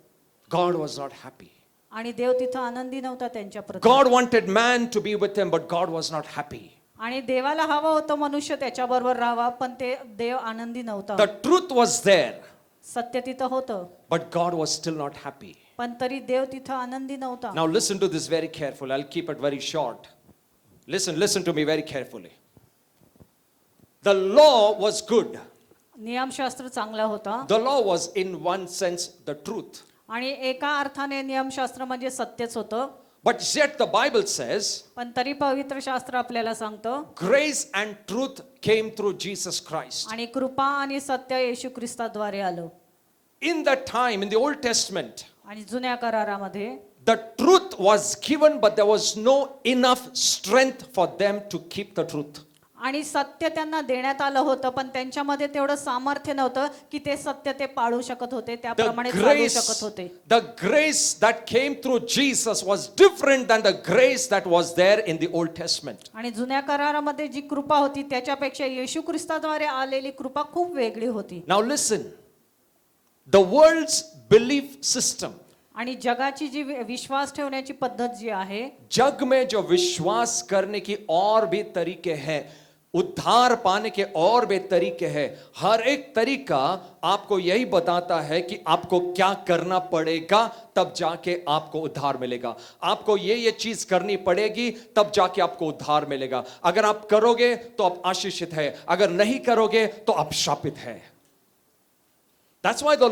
God was not happy. आणि देव तिथं आनंदी नव्हता त्यांच्या प्रती. God wanted man to be with him, but God was not happy. आणि देवाला हवं होतं मनुष्य त्याच्याबरोबर राहावा, पण ते देव आनंदी नव्हता. The truth was there, सत्य तिथं होतं, but God was still not happy. पण तरी देव तिथं आनंदी नव्हता. Now listen to this very carefully. I'll keep it very short. Listen to me very carefully. The law was good. नियमशास्त्र चांगला होता The law was in one sense the truth. आणि एका अर्थाने नियमशास्त्र म्हणजे सत्यच होतं. But yet the Bible says पण तरी पवित्र शास्त्र आपल्याला सांगतं grace and truth came through Jesus Christ. आणि कृपा आणि सत्य येशू ख्रिस्ताद्वारे आलं. In that time, in the Old Testament, आणि जुन्या करारामध्ये the truth was given, but there was no enough strength for them to keep the truth. आणि सत्य त्यांना देण्यात आलं होतं, पण त्यांच्यामध्ये तेवढं सामर्थ्य नव्हतं की ते सत्य ते पाळू शकत होते, त्याप्रमाणे चालू शकत होते. The grace that came through Jesus was different than the grace that was there in the Old Testament. आणि जुन्या करारामध्ये जी कृपा होती त्याच्यापेक्षा येशू ख्रिस्ताद्वारे आलेली कृपा खूप वेगळी होती. Now listen, the world's belief system, आणि जगाची जी विश्वास ठेवण्याची पद्धत जी आहे, जग में जो विश्वास करने की और भी तरीके हैं, उद्धार पाने के और भी तरीके हैं, हर एक तरीका आपको यही बताता है कि आपको क्या करना पड़ेगा, तब जाके आपको उद्धार मिलेगा. आपको ये चीज करनी पड़ेगी, तब जाके आपको उद्धार मिलेगा. अगर आप करोगे तो आप आशीषित है, अगर नहीं करोगे तो आप शापित है. That's why the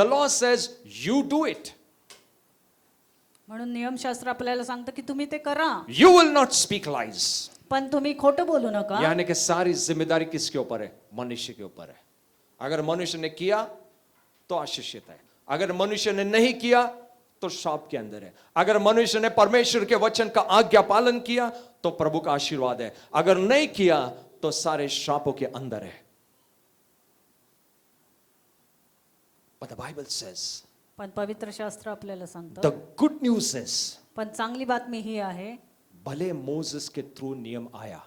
law says you do it. म्हणून नियमशास्त्र आपल्याला सांगतं की तुम्ही ते करा, You will not speak lies. पण तुम्ही खोटं बोलू नका. यानी कि सारी जिम्मेदारी किसके ऊपर है? मनुष्य के ऊपर है. अगर मनुष्य ने किया तो आशीषित है, अगर मनुष्य ने नहीं किया तो शाप के अंदर है. अगर मनुष्य ने परमेश्वर के वचन का आज्ञा पालन किया तो प्रभु का आशीर्वाद है, अगर नहीं किया तो सारे शापों के अंदर है. But the Bible says, पण पवित्र शास्त्र आपल्याला सांगतं, the good news is, पण चांगली बातमी ही आहे, भले मोसेस के थ्रू नियम आया,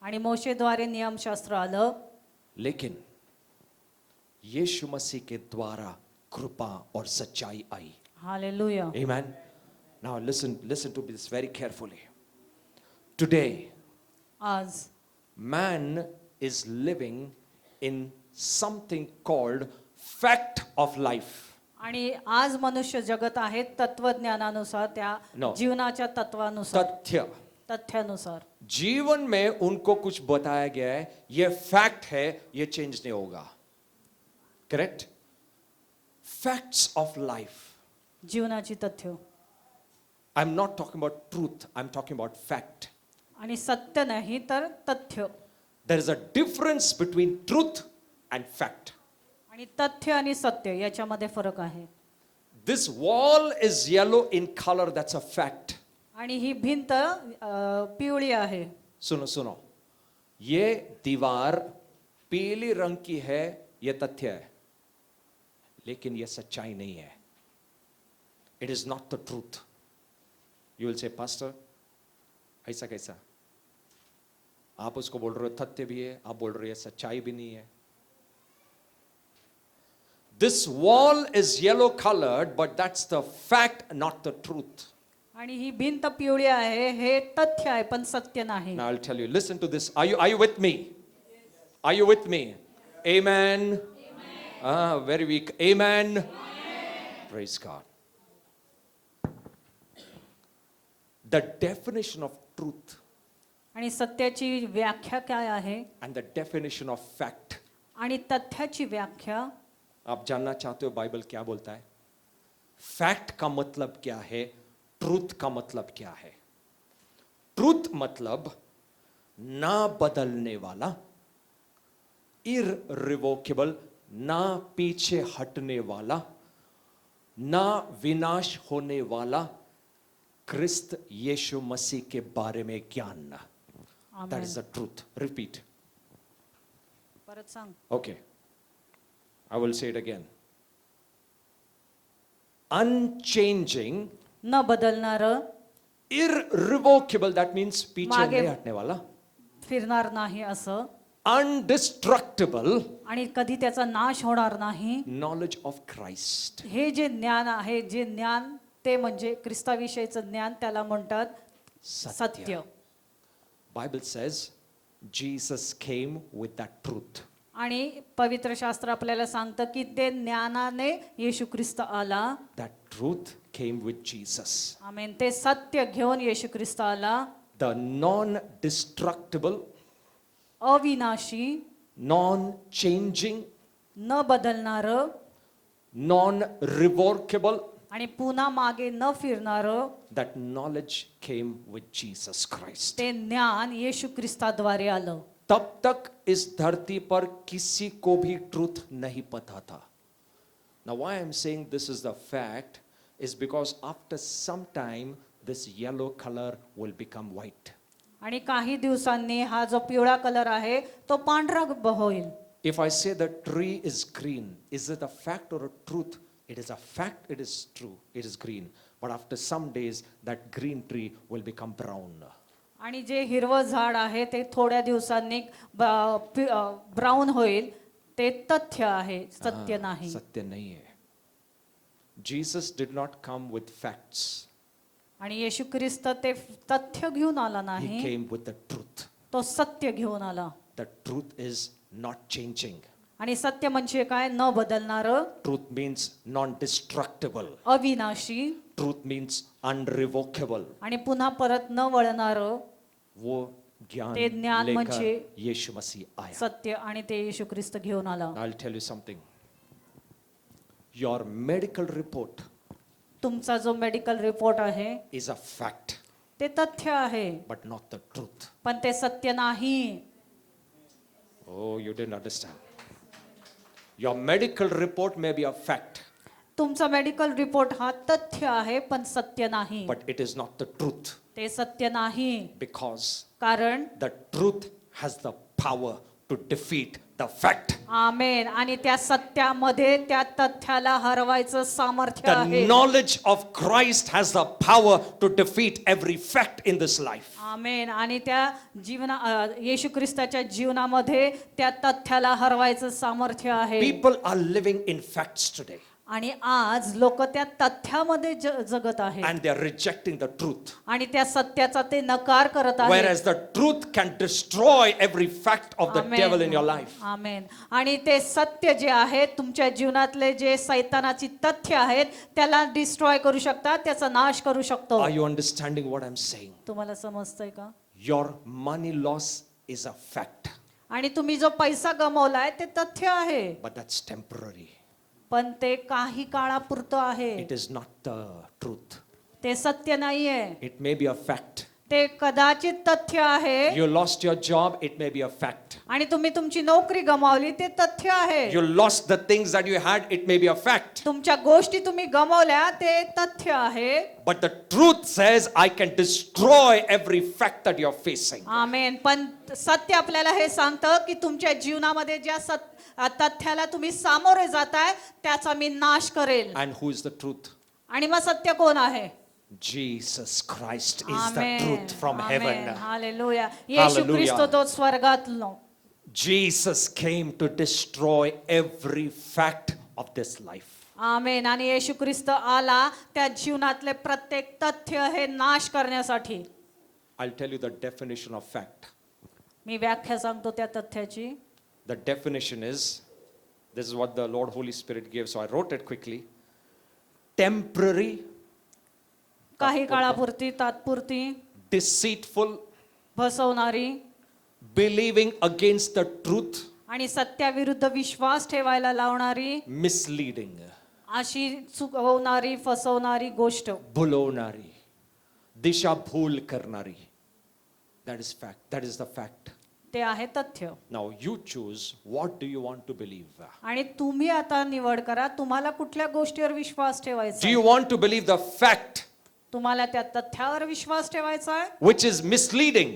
आणि मोशेद्वारे नियमशास्त्र आलं, लेकिन यीशु मसीह के द्वारा कृपा और सच्चाई आई. Hallelujah. Amen. Now listen to this very carefully. Today, आज man is living in something called fact of life. आणि आज मनुष्य जगत आहे तत्वज्ञानानुसार, त्या No. जीवनाच्या तत्वानुसार, तथ्य. तथ्यानुसार. जीवन में उनको कुछ बताया गया है, ये फैक्ट है, ये चेंज नहीं होगा. करेक्ट? Facts of life. जीवनाची तथ्य. I am not talking about truth, I am talking about fact. आणि सत्य नाही तर तथ्य. There is a difference between truth and fact. आणि तथ्य आणि सत्य याच्यामध्ये फरक आहे. This wall is yellow in colour, that's a fact. आणि ही भिंत पिवळी आहे. सुनो, ये दीवार पीली रंग की है, ये तथ्य है, लेकिन ये सच्चाई नहीं है. It is not the truth. You will say pastor ऐसा कैसा? आप उसको बोल रहे हो तथ्य भी है, आप बोल रहे हो सच्चाई भी नहीं है. This wall is yellow colored, but that's the fact, not the truth. आणि ही भिंत पिवळी आहे, हे तथ्य आहे पण सत्य नाही. Now I'll tell you, listen to this. Are you with me? Are you with me? Amen. Very weak. Amen. Praise God. The definition of truth आणि सत्याची व्याख्या काय आहे and the definition of fact. आणि तथ्याची व्याख्या. आप जानना चाहते हो बाइबल क्या बोलता है? फैक्ट का मतलब क्या है, ट्रूथ का मतलब क्या है? ट्रूथ मतलब ना बदलने वाला, इररिवोकेबल, ना पीछे हटने वाला, ना विनाश होने वाला क्रिस्त यीशु मसीह के बारे में ज्ञान. That amen. is the truth. Repeat. परत सांग. Okay. I will say it again. Unchanging, न बदलणारं, irrevocable, that means पीछे मागे- नहीं हटने वाला. फिरणार नाही असं, Undestructible आणि कधी त्याचा नाश होणार नाही. knowledge of Christ. हे जे ज्ञान आहे, जे ज्ञान ते म्हणजे ख्रिस्ताविषयीचं ज्ञान, त्याला म्हणतात सत्य. Bible says Jesus came with that truth. आणि पवित्र शास्त्र आपल्याला सांगतं की ते ज्ञानाने येशू ख्रिस्त आला. That truth came with Jesus. आमेन. ते सत्य घेऊन येशू ख्रिस्त आला. The non-destructible, अविनाशी, non-changing, न बदलणारं, non-revocable, आणि पुन्हा मागे न फिरणारं, that knowledge came with Jesus Christ. ते ज्ञान येशू ख्रिस्ताद्वारे आलं. तब तक इस धरती पर किसी को भी ट्रूथ नहीं पता था. Now why I'm saying this is the fact is because after some time this yellow color will become white. आणि काही दिवसांनी हा जो पिवळा कलर आहे तो पांढरा होईल. If I say the tree is green, is it a fact or a truth? It is a fact, it is true, it is green. But after some days that green tree will become brown. आणि जे हिरवं झाड आहे ते थोड्या दिवसांनी brown होईल. ते तथ्य आहे, सत्य नाही. सत्य नहीं है. Jesus did not come with facts. आणि येशू ख्रिस्त ते तथ्य घेऊन आला He नाही, came with the truth. तो सत्य घेऊन आला. The truth is not changing. आणि सत्य म्हणजे काय? न बदलणारं, Truth means non-destructible. अविनाशी, Truth means unrevocable. आणि पुन्हा परत न वळणारं. वो ज्ञान ते ज्ञान लेकर म्हणजे यीशु मसीह आया. सत्य, आणि ते येशू ख्रिस्त घेऊन आला. I'll tell you something. Your medical report तुमचा जो मेडिकल रिपोर्ट आहे is a fact, ते तथ्य आहे, but not the truth. पण ते सत्य नाही. Oh, you didn't understand. Your medical report may be a fact, तुमचा मेडिकल रिपोर्ट हा तथ्य आहे, पण सत्य नाही. but it is not the truth, ते सत्य नाही, because कारण the truth has the power to defeat the fact. आमेन. आणि त्या सत्यामध्ये त्या तथ्याला हरवायचं सामर्थ्य The आहे. knowledge of Christ has the power to defeat every fact in this life. आमेन. आणि त्या येशू ख्रिस्ताच्या जीवनामध्ये त्या तथ्याला हरवायचं सामर्थ्य आहे. People are living in facts today, आणि आज लोक त्या तथ्यामध्ये जगत आहेत, and they are rejecting the truth. आणि त्या सत्याचा ते नकार करत आहेत. Whereas the truth can destroy every fact of the amen. devil in your life. आमेन. आणि ते सत्य जे आहे तुमच्या जीवनातले जे सैतानाची तथ्य आहेत त्याला डिस्ट्रॉय करू शकतात, त्याचा नाश करू शकतो. Are you understanding what I'm saying? तुम्हाला समजतंय का? Your money loss is a fact, आणि तुम्ही जो पैसा गमावलाय ते तथ्य आहे, but that's temporary. पण ते काही काळापुरतं आहे. It is not the truth. ते सत्य नाहीये. It may be a fact. ते कदाचित तथ्य आहे. You lost your job, it may be a fact. आणि तुम्ही तुमची नोकरी गमावली ते तथ्य आहे. You lost the things that you had, it may be a fact. तुमच्या गोष्टी तुम्ही गमावल्या ते तथ्य आहे. But the truth says, I can destroy every fact that you're facing. आमेन. पण सत्य आपल्याला हे सांगतं की तुमच्या जीवनामध्ये ज्या तथ्याला तुम्ही सामोरे जाताय त्याचा मी नाश करेल. And who is the truth? आणि मग सत्य कोण आहे? Jesus Christ is the amen. truth from amen. heaven. Hallelujah. Yeshu Hallelujah. ख्रिस्त तो स्वर्गातलो. Jesus came to destroy every fact of this life. आमेन. आणि येशू ख्रिस्त आला त्या जीवनातले प्रत्येक तथ्य हे नाश करण्यासाठी. I'll tell you the definition of fact. मी व्याख्या सांगतो त्या तथ्याची. The definition is, this is what the Lord Holy Spirit gave, so I wrote it quickly. Temporary, काही काळापुरती, तात्पुरती, deceitful, फसवणारी, believing against the truth, आणि सत्याविरुद्ध विश्वास ठेवायला लावणारी, misleading, अशी चुकवणारी, फसवणारी गोष्ट. भुलवणारी, दिशा भूल करणारी. That is fact. That is the fact. ते आहे तथ्य. Now you choose what do you want to believe. आणि तुम्ही आता निवड करा तुम्हाला कुठल्या गोष्टीवर विश्वास ठेवायचा Do आहे. you want to believe the fact तुम्हाला त्या तथ्यावर विश्वास ठेवायचा आहे which is misleading,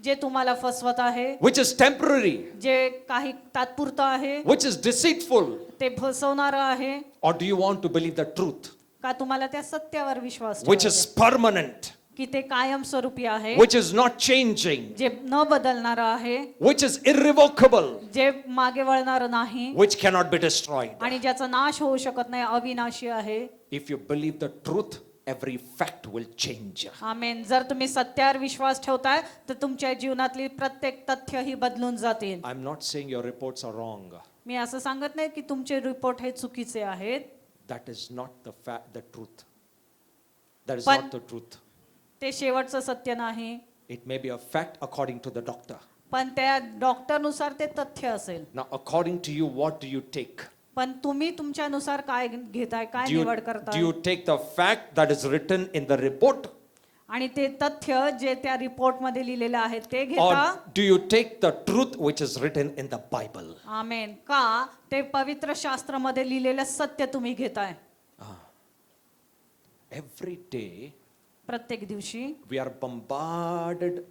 जे तुम्हाला फसवत आहे, which is temporary, जे काही तात्पुरतं आहे, which is deceitful, ते फसवणारं आहे, or do you want to believe the truth का तुम्हाला त्या सत्यावर विश्वास which ठेवायचा is आहे? permanent, की ते कायमस्वरूपी आहे, which is not changing, जे न बदलणारं आहे, which is irrevocable, जे मागे वळणारं नाही which cannot be destroyed. आणि ज्याचा नाश होऊ शकत नाही, अविनाशी आहे. If you believe the truth, every fact will change. आमेन. जर तुम्ही सत्यावर विश्वास ठेवताय तर तुमच्या जीवनातली प्रत्येक तथ्य ही बदलून जातील. I'm not saying your reports are wrong. मी असं सांगत नाही की तुमचे रिपोर्ट हे चुकीचे आहेत, That is not the fact, the truth. That is But- not the truth. ते शेवटचं सत्य नाही, It may be a fact according to the doctor. पण त्या डॉक्टरनुसार ते तथ्य असेल. Now, according to you, what do you take? पण तुम्ही तुमच्यानुसार काय घेताय, काय Do you, निवड do करताय? you take the fact that is written in the report, आणि ते तथ्य जे त्या रिपोर्ट मध्ये लिहिलेलं आहे ते घेता? or do you take the truth which is written in the Bible? आमेन. का ते पवित्र शास्त्रामध्ये लिहिलेलं सत्य तुम्ही घेताय? Every day, प्रत्येक दिवशी we are bombarded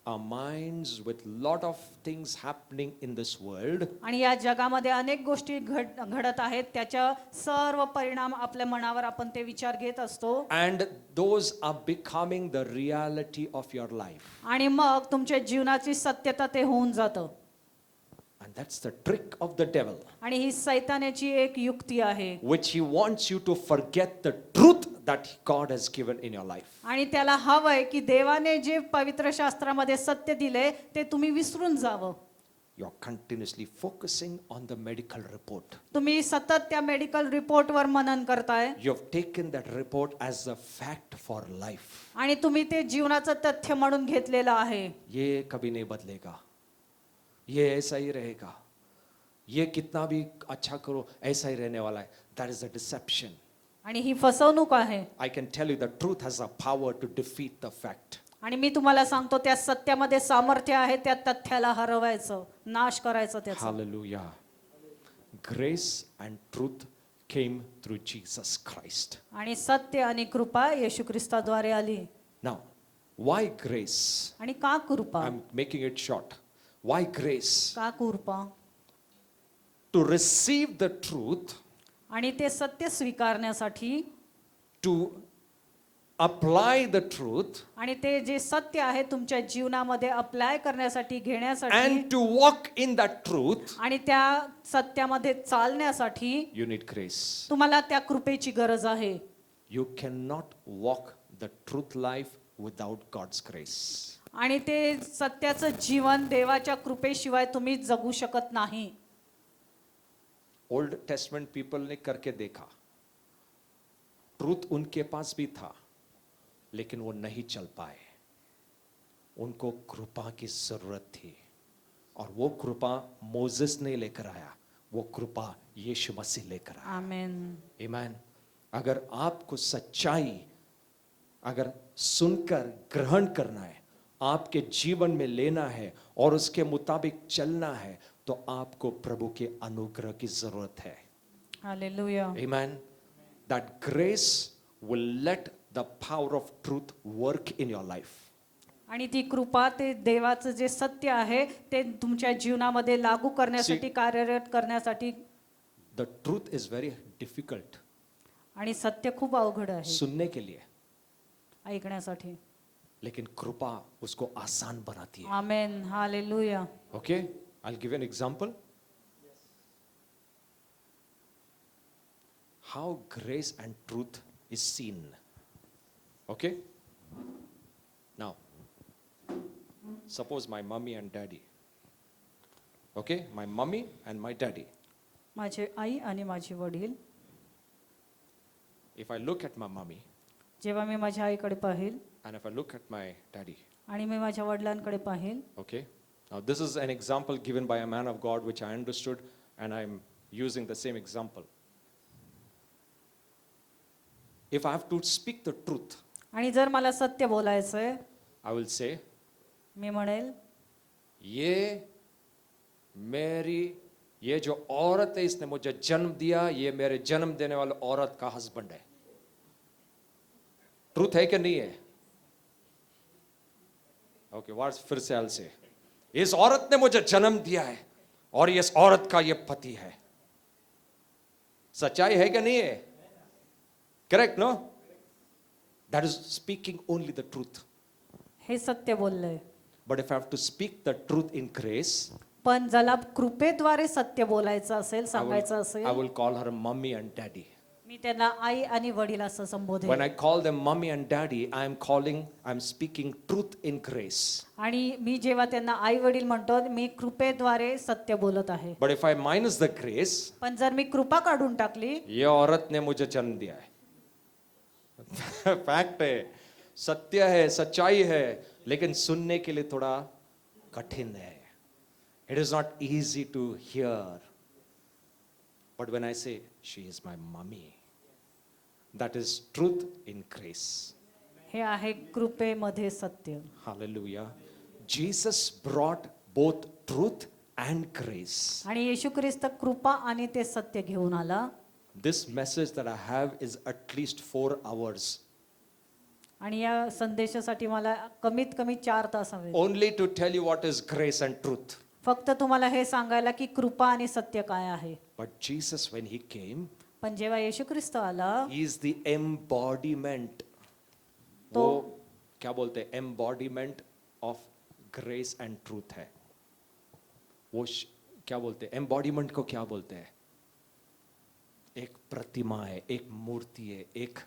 our minds with lot of things happening in this world, आणि या जगामध्ये अनेक गोष्टी घडत आहेत, त्याच्या सर्व परिणाम आपल्या मनावर आपण ते विचार घेत असतो and those are becoming the reality of your life. आणि मग तुमच्या जीवनाची सत्यता ते होऊन जातं. And that's the trick of the devil, आणि ही सैतानाची एक युक्ती आहे which he wants you to forget the truth that God has given in your life. आणि त्याला हवंय की देवाने जे पवित्र शास्त्रामध्ये सत्य दिले ते तुम्ही विसरून जावं. You're continuously focusing on the medical report. तुम्ही सतत त्या मेडिकल रिपोर्टवर मनन करताय You have taken that report as a fact for life. आणि तुम्ही ते जीवनाचं तथ्य म्हणून घेतलेलं आहे. ये कभी नहीं बदलेगा, ये ऐसा ही रहेगा, ये कितना भी अच्छा करो ऐसा ही रहने वाला है. That is a deception. आणि ही फसवणूक आहे. I can tell you the truth has a power to defeat the fact. आणि मी तुम्हाला सांगतो त्या सत्यामध्ये सामर्थ्य आहे त्या तथ्याला हरवायचं, नाश करायचं त्याचं. Hallelujah. Grace and truth came through Jesus Christ. आणि सत्य आणि कृपा येशू ख्रिस्ताद्वारे आली. Now, why grace? आणि का कृपा? I'm making it short. Why grace? का कृपा? To receive the truth, आणि ते सत्य स्वीकारण्यासाठी to apply the truth, आणि ते जे सत्य आहे तुमच्या जीवनामध्ये अप्लाय करण्यासाठी, घेण्यासाठी and to walk in that truth, आणि त्या सत्यामध्ये चालण्यासाठी you need grace. तुम्हाला त्या कृपेची गरज आहे. You cannot walk the truth life without God's grace. आणि ते सत्याचं जीवन देवाच्या कृपेशिवाय तुम्ही जगू शकत नाही. ओल्ड टेस्टमेंट पीपल ने करके देखा, ट्रूथ उनके पास भी था लेकिन वो नहीं चल पाए. उनको कृपा की जरूरत थी और वो कृपा मोसेस ने लेकर आया, वो कृपा यीशु मसीह लेकर आया. आमेन. आमेन. अगर आपको सच्चाई अगर सुनकर ग्रहण करना है, आपके जीवन में लेना है और उसके मुताबिक चलना है, तो आपको प्रभु के अनुग्रह की जरूरत है. Hallelujah. Amen. That grace will let the power of truth work in your life. आणि ती कृपा ते देवाचं जे सत्य आहे ते तुमच्या जीवनामध्ये लागू करण्यासाठी, कार्यरत करण्यासाठी. The truth is very difficult. आणि सत्य खूप अवघड आहे सुनने के लिए, ऐकण्यासाठी. लेकिन कृपा उसको आसान बनाती है. आमेन. Hallelujah. Okay? I'll give you an example. How grace and truth is seen. Okay? Now, suppose my mummy and daddy. Okay? My mummy and my daddy. माझे आई आणि माझे वडील. If I look at my mummy जेव्हा मी माझ्या आईकडे पाहिल and if I look at my daddy. आणि मी माझ्या वडिलांकडे पाहिल. Okay? Now, this is an example given by a man of God which I understood, and I'm using the same example. If I have to speak the truth, आणि जर मला सत्य बोलायचंय, I will say, मी म्हणेल ये मेरी ये जो औरत है इसने मुझे जन्म दिया, ये मेरे जन्म देने वाले औरत का हस्बैंड है। ट्रूथ है कि नहीं है? ओके, वर्ड्स फिर से आल से, इस औरत ने मुझे जन्म दिया है और इस औरत का ये पति है। सच्चाई है कि नहीं है? Correct no? That is speaking only the truth. हे सत्य बोललंय. But if I have to speak the truth in grace, पण ज्याला कृपेद्वारे सत्य बोलायचं असेल, सांगायचं I असेल, will call her mommy and daddy. मी त्यांना आई आणि वडील असं When संबोधेन. I call them mommy and daddy, I'm speaking truth in grace. आणि मी जेव्हा त्यांना आई वडील म्हणतो, मी कृपेद्वारे सत्य बोलत आहे. But if I minus the grace, पण जर मी कृपा काढून टाकली, ये औरत ने मुझे जन्म दिया है. फैक्ट है, सत्य है, सच्चाई है, लेकिन सुनने के लिए थोड़ा कठिन है. It is not easy to hear. But when I say she is my mommy, that is truth in grace. हे आहे कृपेमध्ये सत्य. Hallelujah. Jesus brought both truth and grace. आणि येशू ख्रिस्त कृपा आणि ते सत्य घेऊन आला. This message that I have is at least 4 hours. आणि या संदेशासाठी मला कमीत कमी 4 तास हवे. Only to tell you what is grace and truth. फक्त तुम्हाला हे सांगायला की कृपा आणि सत्य काय आहे. But Jesus, when he came, पण जेव्हा येशू ख्रिस्त आला, he is the embodiment. तो वो क्या बोलते हैं? Embodiment of grace and truth है. वो क्या बोलते हैं? Embodiment को क्या बोलते हैं? एक प्रतिमा है, एक मूर्ति है, एक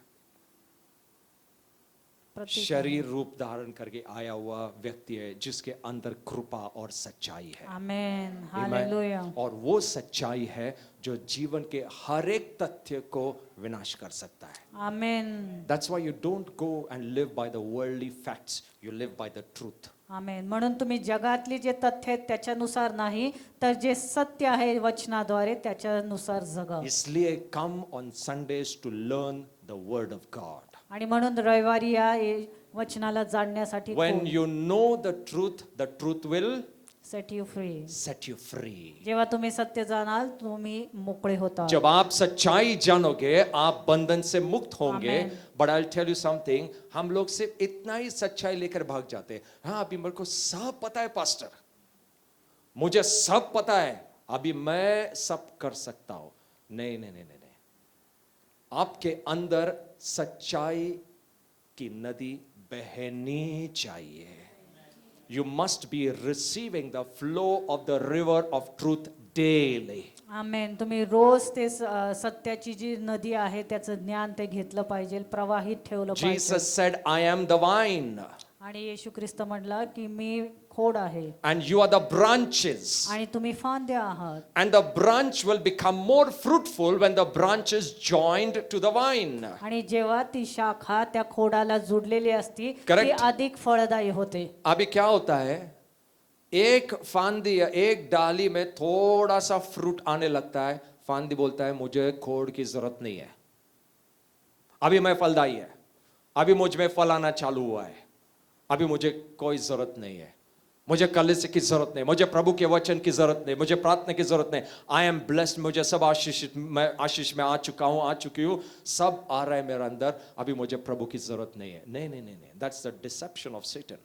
प्रतीक शरीर रूप धारण करके आया हुआ व्यक्ति है जिसके अंदर कृपा और सच्चाई है. आमेन. Amen. हालेलुया. और वो सच्चाई है जो जीवन के हर एक तथ्य को विनाश कर सकता है. आमेन. That's why you don't go and live by the worldly facts. You live by the truth. आमेन. म्हणून तुम्ही जगातली जे तथ्य आहेत त्याच्यानुसार नाही, तर जे सत्य आहे वचनाद्वारे त्याच्यानुसार जगा. इसलिए come on Sundays to learn the word of God. आणि म्हणून रविवारी या वचनाला जाणण्यासाठी When you know the truth will set you free. set you free. जेव्हा तुम्ही सत्य जाणाल, तुम्ही मोकळे होता. जब आप सच्चाई जानोगे, आप बंधन से मुक्त होंगे. Amen. But I'll tell you something, हम लोग सिर्फ इतना ही सच्चाई लेकर भाग जाते हैं. हाँ, अभी मेरे को सब पता है पास्टर, मुझे सब पता है, अभी मैं सब कर सकता हूं. नहीं नहीं नहीं नहीं नहीं. आपके अंदर सच्चाई की नदी बहनी चाहिए. You must be receiving the flow of the river of truth daily. आमेन. तुम्ही रोज ते सत्याची जी नदी आहे त्याचं ज्ञान ते घेतलं पाहिजे, प्रवाहित ठेवलं पाहिजे. Jesus said, I am the vine आणि येशू ख्रिस्त म्हटला की मी खोड आहे and you are the branches. आणि तुम्ही फांद्या आहात. And the branch will become more fruitful when the branch is joined to the vine. आणि जेव्हा ती शाखा त्या खोडाला जुडलेली असती, ती Correct. अधिक फळदायी होते. अभी क्या होता है, एक फांदी या एक डाली में थोड़ा सा फ्रूट आने लगता है, फांदी बोलता है मुझे खोड़ की जरूरत नहीं है, अभी मैं फलदायी है, अभी मुझ में फल आना चालू हुआ है, अभी मुझे कोई जरूरत नहीं है, मुझे कलीसिया की जरूरत नहीं, मुझे प्रभु के वचन की जरूरत नहीं, मुझे प्रार्थना की जरूरत नहीं. आई एम ब्लेस्ड, मुझे सब आशीष में आ चुका हूं, आ चुकी हूं, सब आ रहा है मेरे अंदर, अभी मुझे प्रभु की जरूरत नहीं है. नहीं नहीं नहीं नहीं. That's the deception of Satan.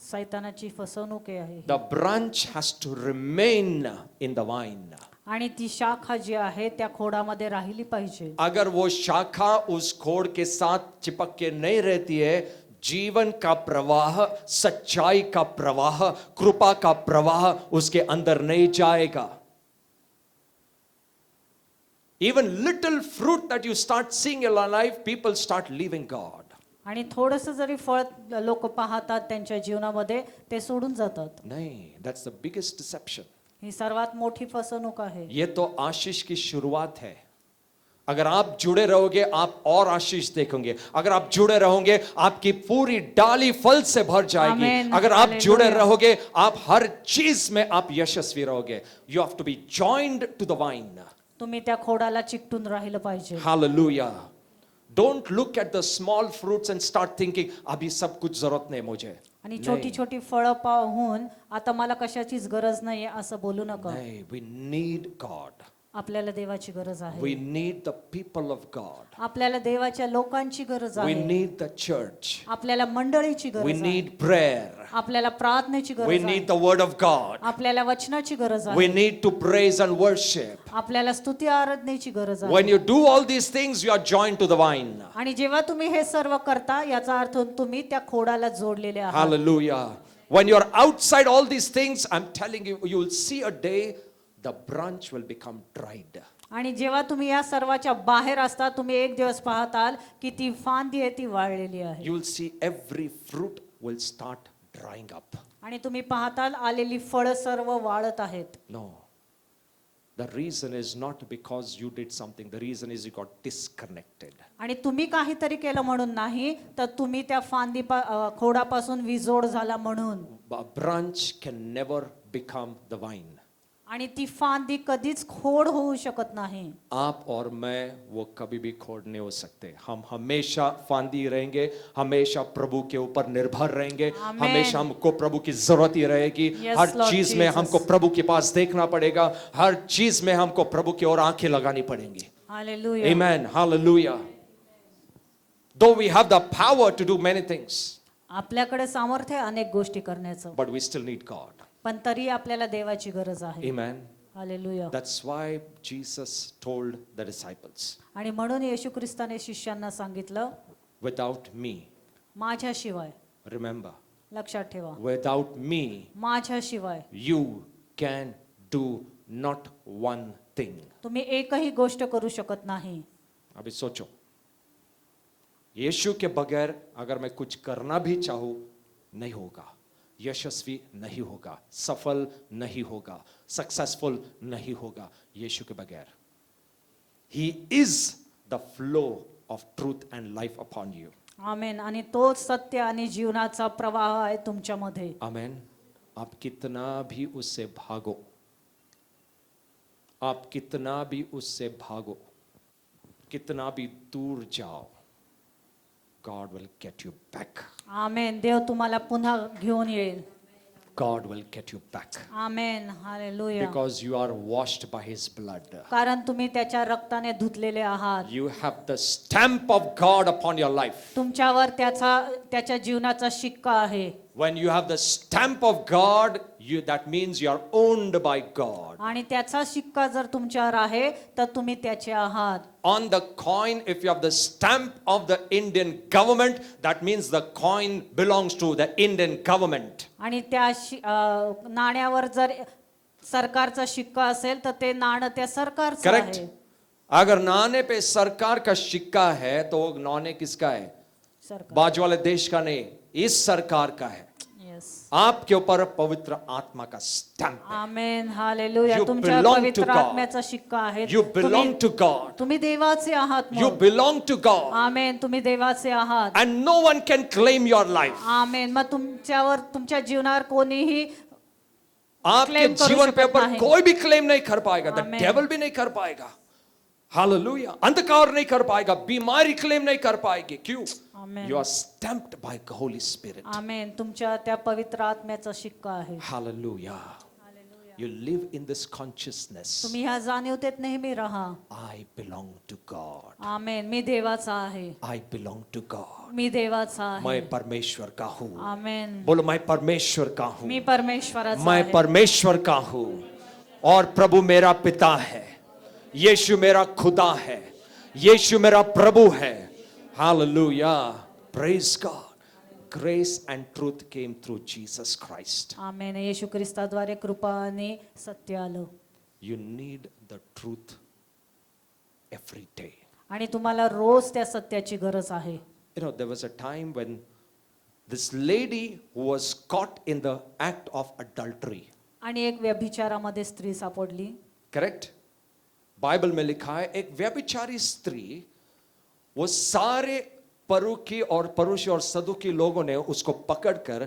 सैतानाची फसवणूक आहे. The branch has to remain in the vine. आणि ती शाखा जी आहे त्या खोडामध्ये राहिली पाहिजे. अगर वो शाखा उस खोड़ के साथ चिपक के नहीं रहती है, जीवन का प्रवाह, सच्चाई का प्रवाह, कृपा का प्रवाह उसके अंदर नहीं जाएगा. Even little fruit that you start seeing in your life, people start leaving God. आणि थोडस जरी फळ लोक पाहतात त्यांच्या जीवनामध्ये, ते सोडून जातात. नहीं, that's the biggest deception. ही सर्वात मोठी फसवणूक आहे. ये तो आशीष की शुरुआत है. अगर आप जुड़े रहोगे, आप और आशीष देखोगे. अगर आप जुड़े रहोगे, आपकी पूरी डाली फल से भर जाएगी. Amen. अगर आप जुड़े Hallelujah. रहोगे, आप हर चीज में आप यशस्वी रहोगे. You have to be joined to the vine. तुम्ही त्या खोडाला चिकटून राहिलं पाहिजे. Hallelujah. Don't look at the small fruits and start thinking, अभी सब कुछ जरूरत नहीं मुझे. आणि छोटी छोटी फळं पाहून आता मला कशाचीच गरज नाहीये असं बोलू नका. nay, we need God. आपल्याला देवाची गरज आहे. We need the people of God. आपल्याला देवाच्या लोकांची गरज We आहे. need the church. आपल्याला मंडळीची We गरज आहे. need prayer. आपल्याला प्रार्थनेची We गरज आहे. need the word of God. आपल्याला वचनाची गरज We आहे. need to praise and worship. आपल्याला स्तुती आराधनेची गरज आहे. When you do all these things, you are joined to the vine. आणि जेव्हा तुम्ही हे सर्व करता याचा अर्थ तुम्ही त्या खोडाला जोडलेले आहात. Hallelujah. When you are outside all these things, I'm telling you, you will see a day the branch will become dried. आणि जेव्हा तुम्ही या सर्वाच्या बाहेर असता तुम्ही एक दिवस पाहताल की ती फांदी आहे ती वाळलेली आहे. You will see every fruit will start drying up. आणि तुम्ही पाहताल आलेली फळं सर्व वाळत आहेत. No. The reason is not because you did something. The reason is you got disconnected. आणि तुम्ही काहीतरी केलं म्हणून नाही तर तुम्ही त्या खोडापासून विजोड झाला म्हणून. A branch can never become the vine. आणि ती फांदी कधीच खोड होऊ शकत नाही. आप और मैं वो कभी भी खोड़ नहीं हो सकते. हम हमेशा फांदी रहेंगे, हमेशा प्रभु के ऊपर निर्भर रहेंगे. Amen. हमेशा हमको प्रभु की जरूरत ही रहेगी. Yes, हर Lord चीज में Jesus. हमको प्रभु के पास देखना पड़ेगा. हर चीज में हमको प्रभु की ओर आंखें लगानी पड़ेंगी. Hallelujah. Amen. Hallelujah. Though we have the power to do many things, आपल्याकडे सामर्थ्य आहे अनेक गोष्टी करण्याचं, but we still need God. पण तरी आपल्याला देवाची गरज आहे. Amen. Hallelujah. That's why Jesus told the disciples, आणि म्हणून येशू ख्रिस्ताने शिष्यांना सांगितलं, without me, माझ्याशिवाय, remember, लक्षात ठेवा, without me, माझ्याशिवाय you can do not one thing. तुम्ही एकही गोष्ट करू शकत नाही. अभी सोचो, यीशु के बगैर अगर मैं कुछ करना भी चाहूं नहीं होगा, यशस्वी नहीं होगा, सफल नहीं होगा, सक्सेसफुल नहीं होगा यीशु के बगैर. He is the flow of truth and life upon you. आमेन. आणि तोच सत्य आणि जीवनाचा प्रवाह आहे तुमच्यामध्ये. आमेन. आप कितना भी उससे भागो, आप कितना भी उससे भागो, कितना भी दूर जाओ, God will get you back. आमेन. देव तुम्हाला पुन्हा घेऊन येईल. God will get you back. Amen. Hallelujah. Because you are washed by His blood. कारण तुम्ही त्याच्या रक्ताने धुतलेले आहात. You have the stamp of God upon your life. तुमच्यावर त्याच्या जीवनाचा शिक्का आहे. When you have the stamp of God, that means you are owned by God. आणि त्याचा शिक्का जर तुमच्यावर आहे तर तुम्ही त्याचे आहात. On the coin, if you have the stamp of the Indian government, that means the coin belongs to the Indian government. आणि त्या नाण्यावर जर सरकारचा शिक्का असेल तर ते नाणं त्या सरकारचं Correct? आहे. अगर नाणे पे सरकार का सिक्का है तो वो नाणे किसका है? सरकार. बाजू वाले देश का नहीं, इस सरकार का है. Yes. आपके ऊपर पवित्र आत्मा का स्टैंप है. आमेन. हालेलुया. You तुमच्या belong to पवित्र God. आत्म्याचा शिक्का आहे. You belong to God. तुम्ही देवाचे आहात. You मग. belong to God. आमेन. तुम्ही देवाचे आहात. And no one can claim your life. आमेन. मग तुमच्या जीवनावर कोणीही आपके claim करू जीवन पे शकत ऊपर नाही. कोई भी क्लेम नहीं कर पाएगा. The Amen. devil भी नहीं कर पाएगा. हालेलुया. अंधकार नहीं कर पाएगा, बीमारी क्लेम नहीं कर पाएगी. क्यों? आमेन. You are stamped by the Holy Spirit. आमेन. तुमच्या त्या पवित्र आत्म्याचा शिक्का आहे. Hallelujah. You live in this consciousness. तुम्ही ह्या जाणीवतेत नेहमी राहा. I belong to God. आमेन. मी देवाचा आहे. I belong to God. मी देवाचा आहे. मैं परमेश्वर का हूँ. आमेन. बोलो, मैं परमेश्वर का हूँ. मी परमेश्वराचा मैं आहे. परमेश्वर का हूँ और प्रभु मेरा पिता है. यीशु मेरा खुदा है. यीशु मेरा प्रभु है. Hallelujah. Praise God. Grace and truth came through Jesus Christ. आमेन. येशू ख्रिस्ताद्वारे कृपा आणि सत्य आलं. You need the truth every day. आणि तुम्हाला रोज त्या सत्याची गरज आहे. You know, there was a time when this lady who was caught in the act of adultery. आणि एक व्यभिचारामध्ये स्त्री सापडली. Correct? बाइबल में लिखा है एक व्यभिचारी स्त्री, वो सारे परुखी और परुषी और सदुकी लोगों ने उसको पकड़कर